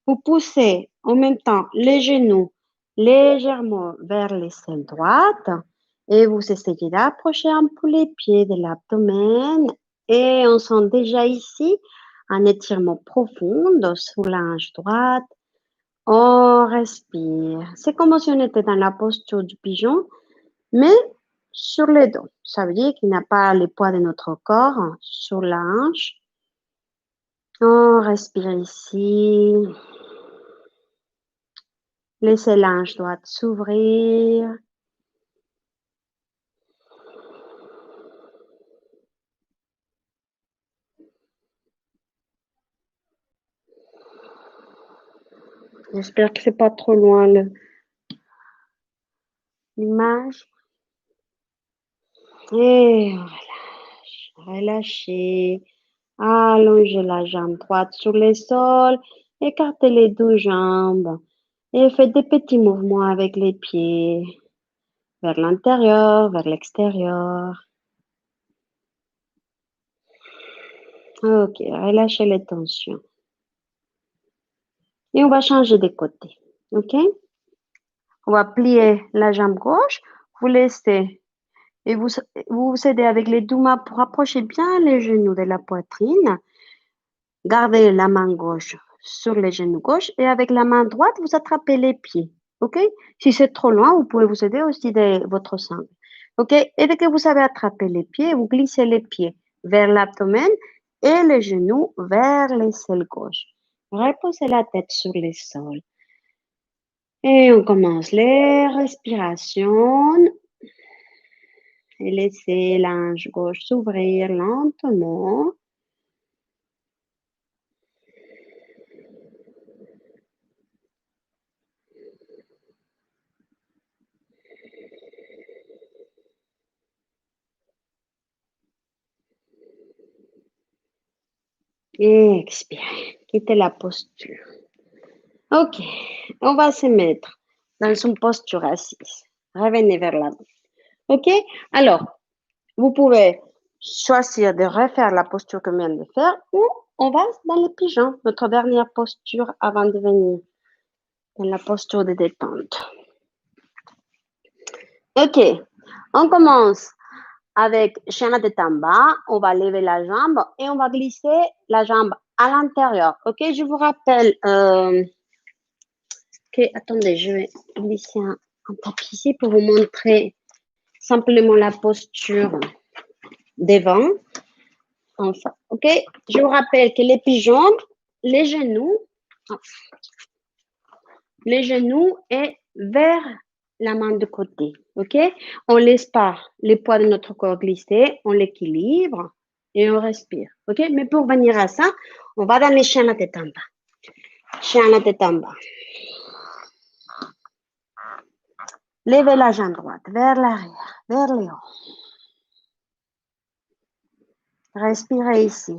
vous poussez en même temps les genoux légèrement vers les selles droites et vous essayez d'approcher un peu les pieds de l'abdomen et on sent déjà ici un étirement profond sous la hanche droite. On respire. C'est comme si on était dans la posture du pigeon, mais sur les dos. Ça veut dire qu'il n'a pas le poids de notre corps sur la hanche. On respire ici. Laissez la hanche droite s'ouvrir. J'espère que c'est pas trop loin l'image. Et on relâche. Relâchez. Allongez la jambe droite sur les sols. Écartez les deux jambes. Et faites des petits mouvements avec les pieds. Vers l'intérieur, vers l'extérieur. Ok, relâchez les tensions. Et on va changer de côté. Ok? On va plier la jambe gauche. Vous laissez et vous aidez avec les deux mains pour approcher bien les genoux de la poitrine. Gardez la main gauche sur les genoux gauche et avec la main droite, vous attrapez les pieds. OK? Si c'est trop loin, vous pouvez vous aider aussi de votre sangle. OK? Et dès que vous avez attrapé les pieds, vous glissez les pieds vers l'abdomen et les genoux vers les selles gauche. Reposez la tête sur les sols. Et on commence les respirations. Et laissez la hanche gauche s'ouvrir lentement. Et expirez. Quittez la posture. OK. On va se mettre dans une posture assise. Revenez vers l'avant. OK? Alors, vous pouvez choisir de refaire la posture que je viens de faire ou on va dans le pigeon, notre dernière posture avant de venir dans la posture de détente. OK. On commence avec chien à tête en bas. On va lever la jambe et on va glisser la jambe à l'intérieur. OK? Je vous rappelle que, attendez, je vais glisser un tapis ici pour vous montrer simplement la posture devant. Enfin, OK? Je vous rappelle que les pigeons, les genoux est vers la main de côté. OK? On ne laisse pas les poids de notre corps glisser, on l'équilibre et on respire. OK? Mais pour venir à ça, on va dans les chiens à tête en bas. Chien à tête en bas. Levez la jambe droite vers l'arrière, vers le haut. Respirez ici.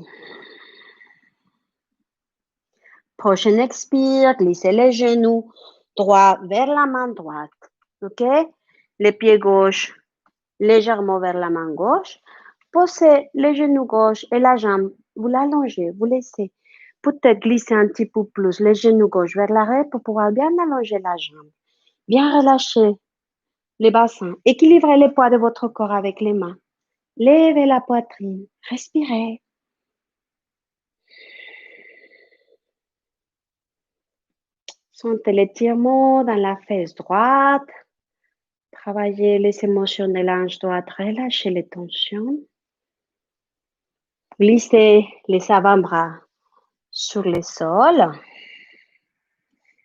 Prochaine expire, glissez les genoux droits vers la main droite. OK? Les pieds gauche légèrement vers la main gauche. Posez les genoux gauche et la jambe. Vous l'allongez, vous laissez. Peut-être glisser un petit peu plus les genoux gauche vers l'arrière pour pouvoir bien allonger la jambe. Bien relâcher les bassins. Équilibrez les poids de votre corps avec les mains. Levez la poitrine. Respirez. Sentez l'étirement dans la fesse droite. Travaillez les émotions de l'ange droite. Relâchez les tensions. Glissez les avant-bras sur le sol.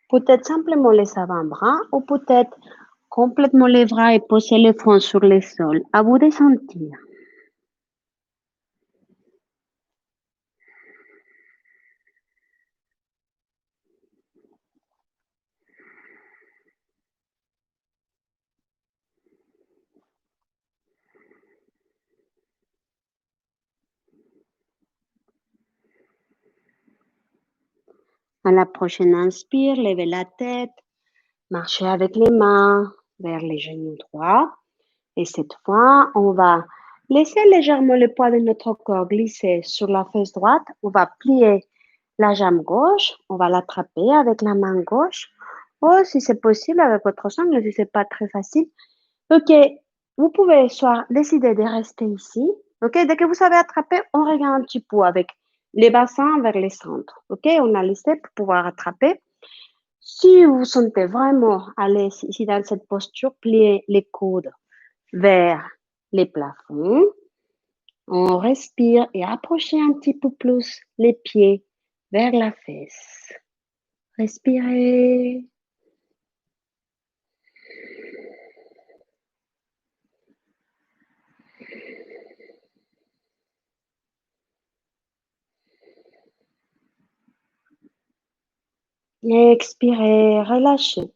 Peut-être simplement les avant-bras ou peut-être complètement les bras et posez le front sur le sol. À vous de sentir. À la prochaine inspire, levez la tête, marchez avec les mains vers les genoux droits. Et cette fois, on va laisser légèrement le poids de notre corps glisser sur la fesse droite. On va plier la jambe gauche. On va l'attraper avec la main gauche. Ou si c'est possible avec votre sangle, si c'est pas très facile. OK, vous pouvez soit décider de rester ici. OK, dès que vous avez attrapé, on regarde un petit peu avec les bassins vers les centres. OK, on a laissé pour pouvoir attraper. Si vous vous sentez vraiment à l'aise ici dans cette posture, pliez les coudes vers les plafonds. On respire et approchez un petit peu plus les pieds vers la fesse. Respirez. Expirez, relâchez.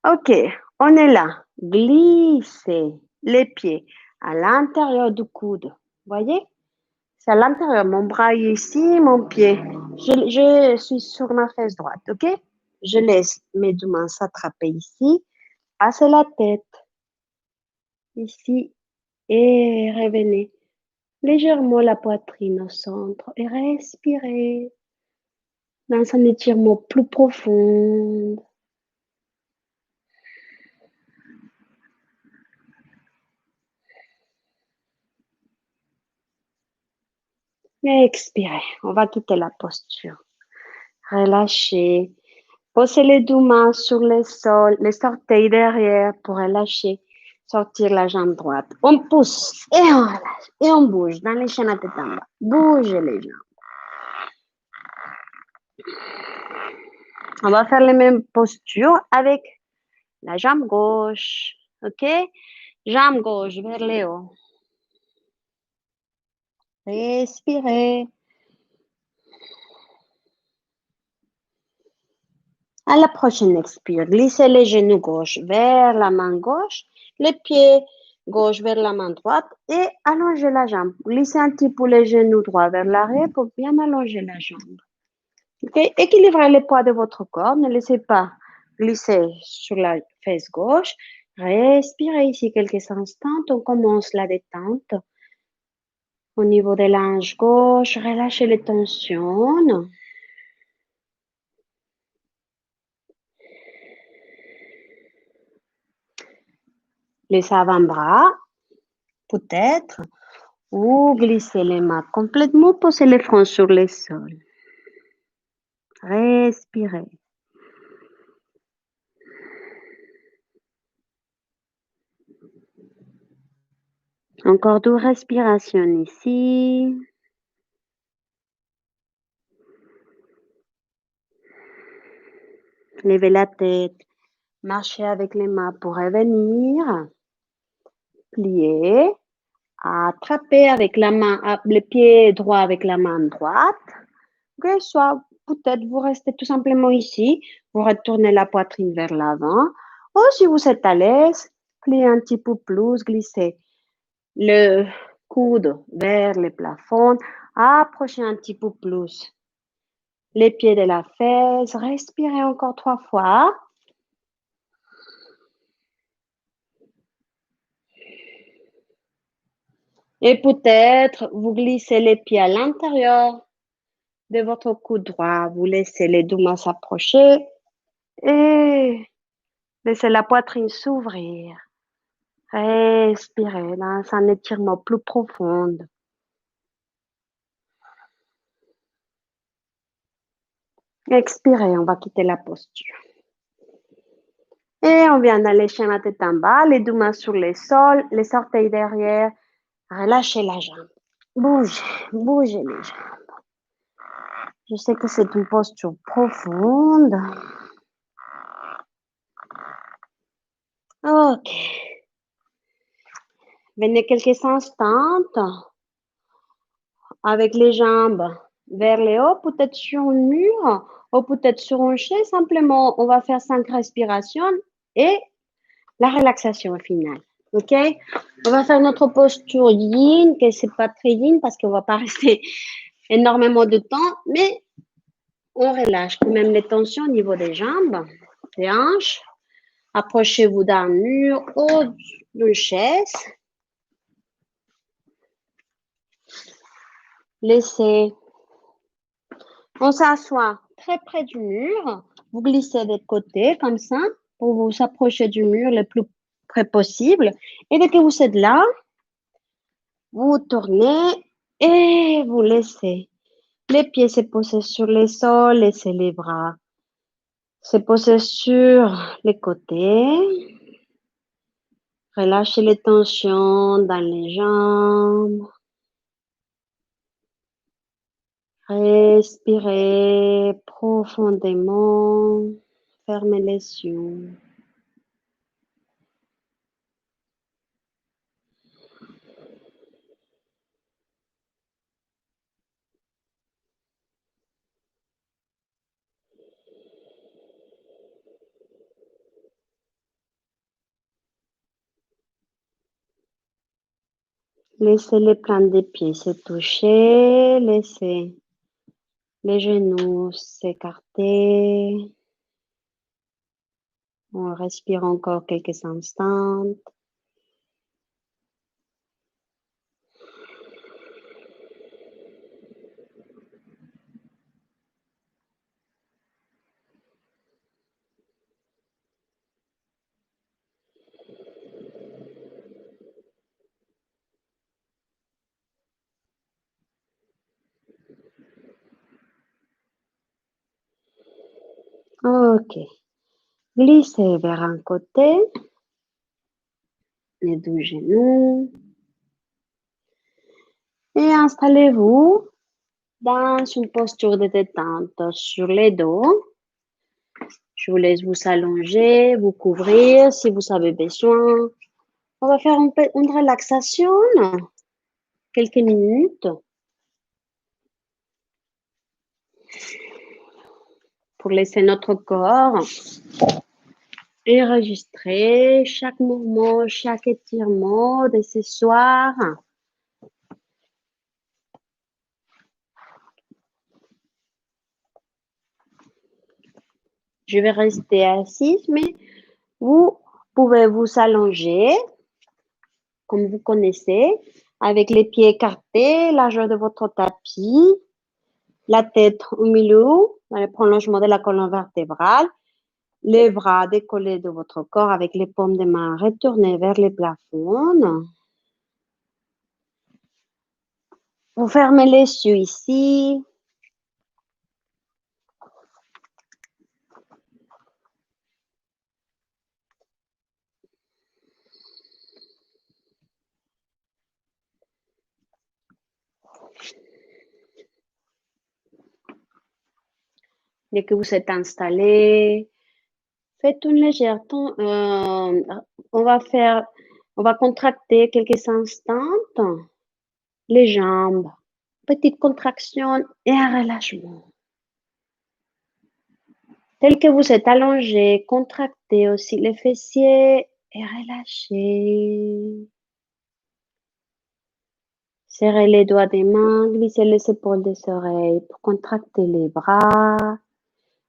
OK, on est là. Glissez les pieds à l'intérieur du coude. Voyez? C'est à l'intérieur. Mon bras est ici, mon pied. Je suis sur ma fesse droite. OK? Je laisse mes deux mains s'attraper ici. Passez la tête ici et revenez légèrement la poitrine au centre et respirez dans un étirement plus profond. Expirez. On va quitter la posture. Relâchez. Posez les deux mains sur le sol, les orteils derrière pour relâcher. Sortir la jambe droite. On pousse et on relâche. Et on bouge dans les chaînes à tête en bas. Bougez les jambes. On va faire les mêmes postures avec la jambe gauche. OK? Jambe gauche vers le haut. Respirez. À la prochaine expire, glissez les genoux gauche vers la main gauche, les pieds gauche vers la main droite et allongez la jambe. Glissez un petit peu les genoux droits vers l'arrière pour bien allonger la jambe. Okay? Équilibrez le poids de votre corps, ne laissez pas glisser sur la fesse gauche. Respirez ici quelques instants, on commence la détente. Au niveau des hanches gauche, relâchez les tensions. Les avant-bras, peut-être, ou glissez les mains complètement, posez les front sur le sol. Respirez. Encore deux respirations ici. Levez la tête. Marchez avec les mains pour revenir. Pliez. Attrapez avec la main, le pied droit avec la main droite. Okay, soit peut-être vous restez tout simplement ici. Vous retournez la poitrine vers l'avant. Ou si vous êtes à l'aise, pliez un petit peu plus, glissez le coude vers le plafond. Approchez un petit peu plus les pieds de la fesse. Respirez encore 3 fois. Et peut-être vous glissez les pieds à l'intérieur de votre coude droit. Vous laissez les deux mains s'approcher et laissez la poitrine s'ouvrir. Respirez dans un étirement plus profond. Expirez, on va quitter la posture. Et on vient d'aller chez la tête en bas, les deux mains sur le sol, les orteils derrière. Relâchez la jambe. Bougez, bougez les jambes. Je sais que c'est une posture profonde. Ok. Venez quelques instants avec les jambes vers le haut, peut-être sur un mur ou peut-être sur un chaise. Simplement, on va faire 5 respirations et la relaxation finale. OK? On va faire notre posture yin, que c'est pas très yin parce qu'on va pas rester énormément de temps, mais on relâche quand même les tensions au niveau des jambes, des hanches. Approchez-vous d'un mur ou d'une chaise. Laissez. On s'assoit très près du mur. Vous glissez de côté comme ça pour vous approcher du mur le plus près possible. Et dès que vous êtes là, vous tournez et vous laissez. Les pieds se poser sur le sol, laissez les bras se poser sur les côtés. Relâchez les tensions dans les jambes. Respirez profondément. Fermez les yeux. Laissez les plantes des pieds se toucher. Laissez les genoux s'écarter. On respire encore quelques instants. Ok. Glissez vers un côté. Les deux genoux. Et installez-vous dans une posture de détente sur les dos. Je vous laisse vous allonger, vous couvrir si vous avez besoin. On va faire une relaxation, quelques minutes, pour laisser notre corps enregistrer chaque mouvement, chaque étirement de ce soir. Je vais rester assise, mais vous pouvez vous allonger comme vous connaissez, avec les pieds écartés, largeur de votre tapis, la tête au milieu, dans le prolongement de la colonne vertébrale, les bras décollés de votre corps avec les paumes des mains retournées vers les plafonds. Vous fermez les yeux ici. Dès que vous êtes installé, faites une légère on va contracter quelques instants les jambes, petite contraction et un relâchement. Tel que vous êtes allongé, contractez aussi les fessiers et relâchez. Serrez les doigts des mains, glissez les épaules des oreilles pour contracter les bras.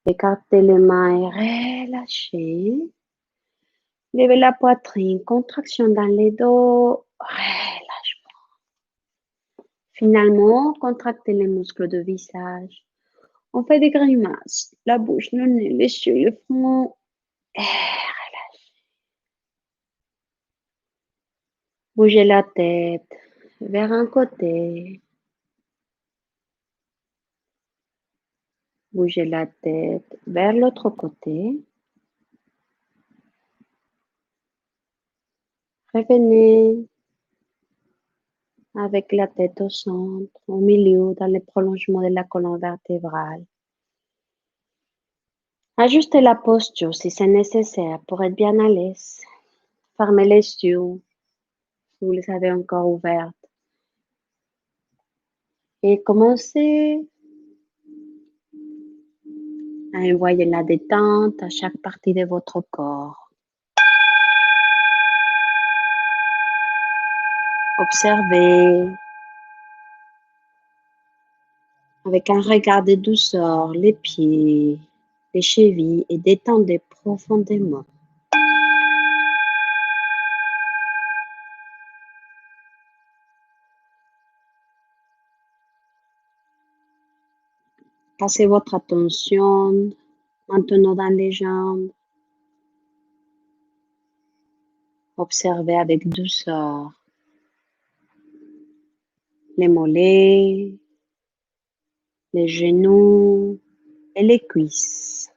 Écartez les mains et relâchez. Levez la poitrine, contraction dans les dos, relâchement. Finalement, contractez les muscles du visage. On fait des grimaces, la bouche, le nez, les yeux, le front. Et relâchez. Bougez la tête vers un côté. Bougez la tête vers l'autre côté. Revenez avec la tête au centre, au milieu, dans le prolongement de la colonne vertébrale. Ajustez la posture si c'est nécessaire pour être bien à l'aise. Fermez les yeux si vous les avez encore ouverts. Et commencez à envoyer la détente à chaque partie de votre corps. Observez avec un regard de douceur les pieds, les chevilles et détendez profondément. Passez votre attention maintenant dans les jambes. Observez avec douceur les mollets, les genoux et les cuisses.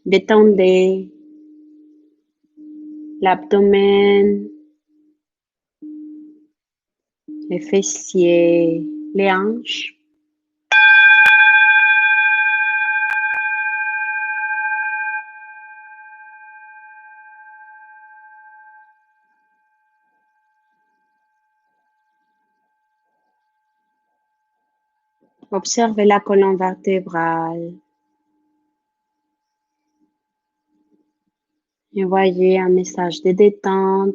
Détendez l'abdomen, les fessiers, les hanches. Observez la colonne vertébrale. Et voyez un message de détente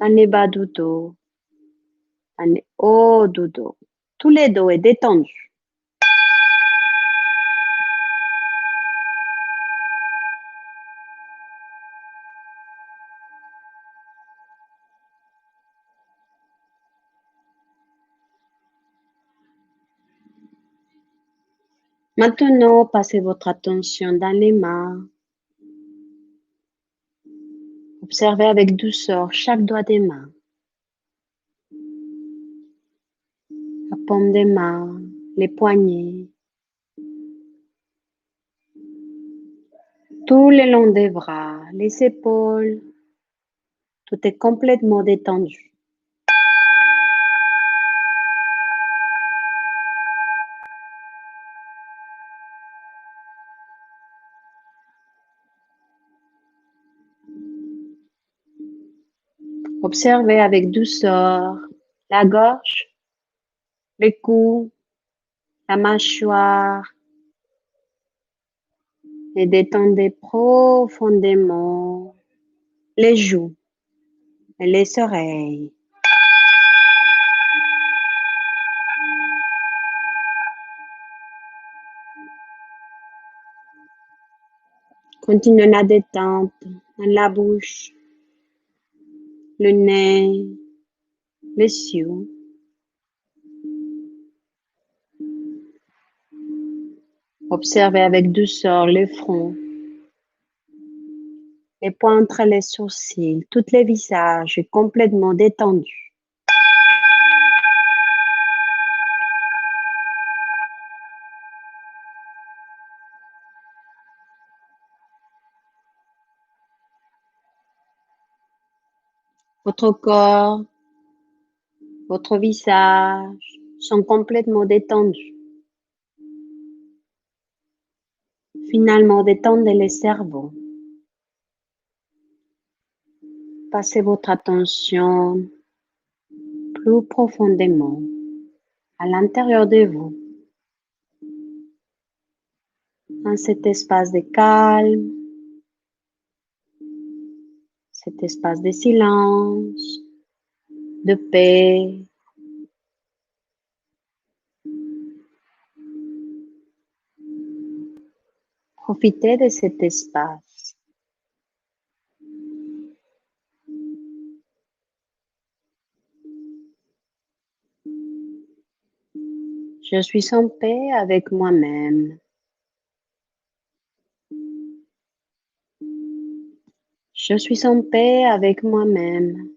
dans les bas du dos, dans les hauts du dos. Tout le dos est détendu. Maintenant, passez votre attention dans les mains. Observez avec douceur chaque doigt des mains. La paume des mains, les poignets. Tout le long des bras, les épaules. Tout est complètement détendu. Observez avec douceur la gorge, le cou, la mâchoire et détendez profondément les joues et les oreilles. Continuez la détente dans la bouche, le nez, les yeux. Observez avec douceur le front, les points entre les sourcils, tout le visage est complètement détendu. Votre corps, votre visage sont complètement détendus. Finalement, détendez le cerveau. Passez votre attention plus profondément à l'intérieur de vous, dans cet espace de calme, cet espace de silence, de paix. Profitez de cet espace. Je suis en paix avec moi-même. Je suis en paix avec moi-même.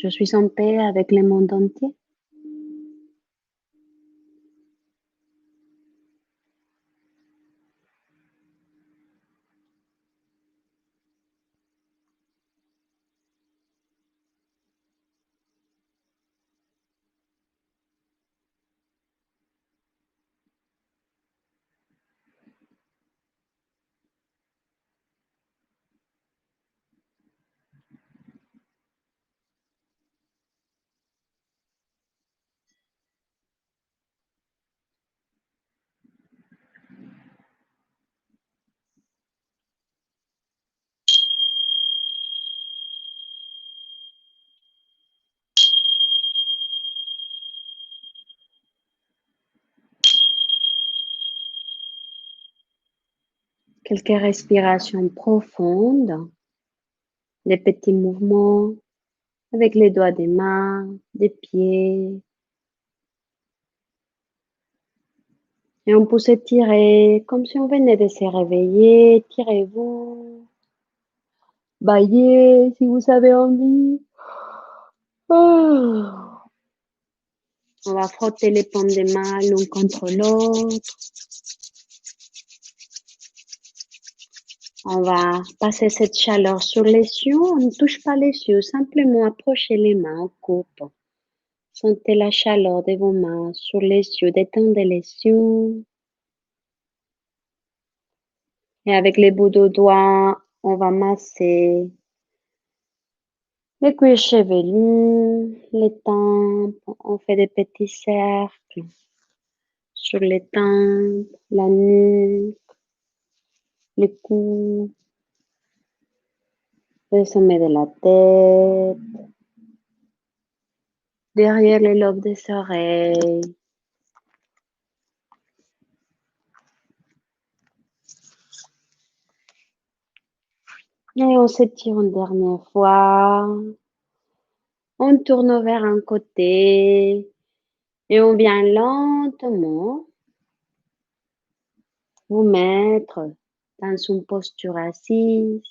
Je suis en paix avec le monde entier. Quelques respirations profondes, des petits mouvements avec les doigts des mains, des pieds. Et on peut s'étirer comme si on venait de se réveiller. Tirez-vous. Baillez si vous avez envie. Oh. On va frotter les paumes des mains l'une contre l'autre. On va passer cette chaleur sur les yeux. On ne touche pas les yeux, simplement approchez les mains en coupe. Sentez la chaleur de vos mains sur les yeux, détendez les yeux. Et avec les bouts de doigts, on va masser les cuirs chevelus, les tempes. On fait des petits cercles sur les tempes, la nuque, les coups, le sommet de la tête, derrière les lobes des oreilles. Et on s'étire une dernière fois. On tourne vers un côté et on vient lentement vous mettre dans une posture assise.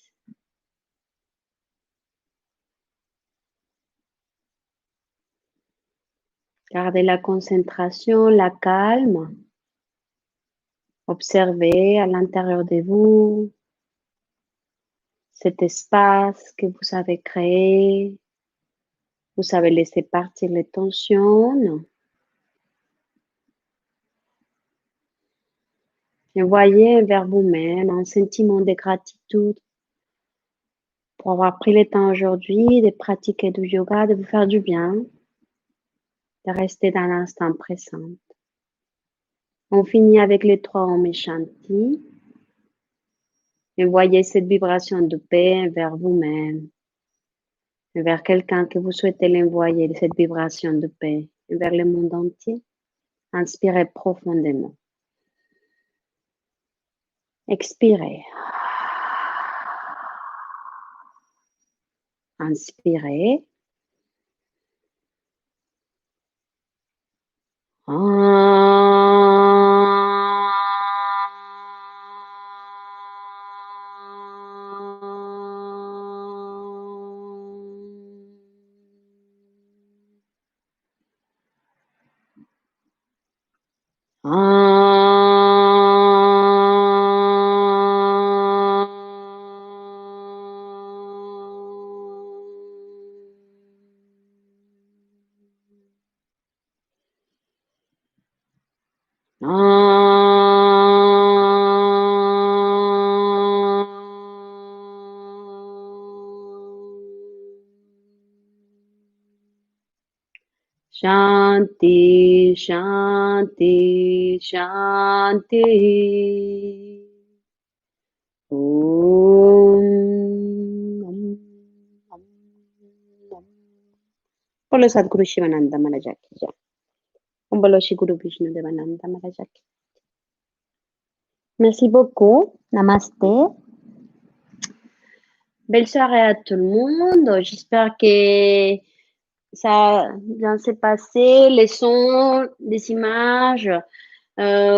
Gardez la concentration, la calme. Observez à l'intérieur de vous cet espace que vous avez créé. Vous savez laisser partir les tensions. Et voyez vers vous-même un sentiment de gratitude pour avoir pris le temps aujourd'hui de pratiquer du yoga, de vous faire du bien, de rester dans l'instant présent. On finit avec les 3 Om Shanti. Et voyez cette vibration de paix vers vous-même, vers quelqu'un que vous souhaitez l'envoyer, cette vibration de paix, vers le monde entier. Inspirez profondément. Expirez. Inspirez. Shanti, Shanti, Shanti. Om. Bolo Sadhguru Shivananda Maharaja ki jai. Om bolo Shri Guru Vishnu Devananda Maharaja ki. Merci beaucoup. Namasté. Belle soirée à tout le monde. J'espère que ça bien s'est passé. Les sons, les images.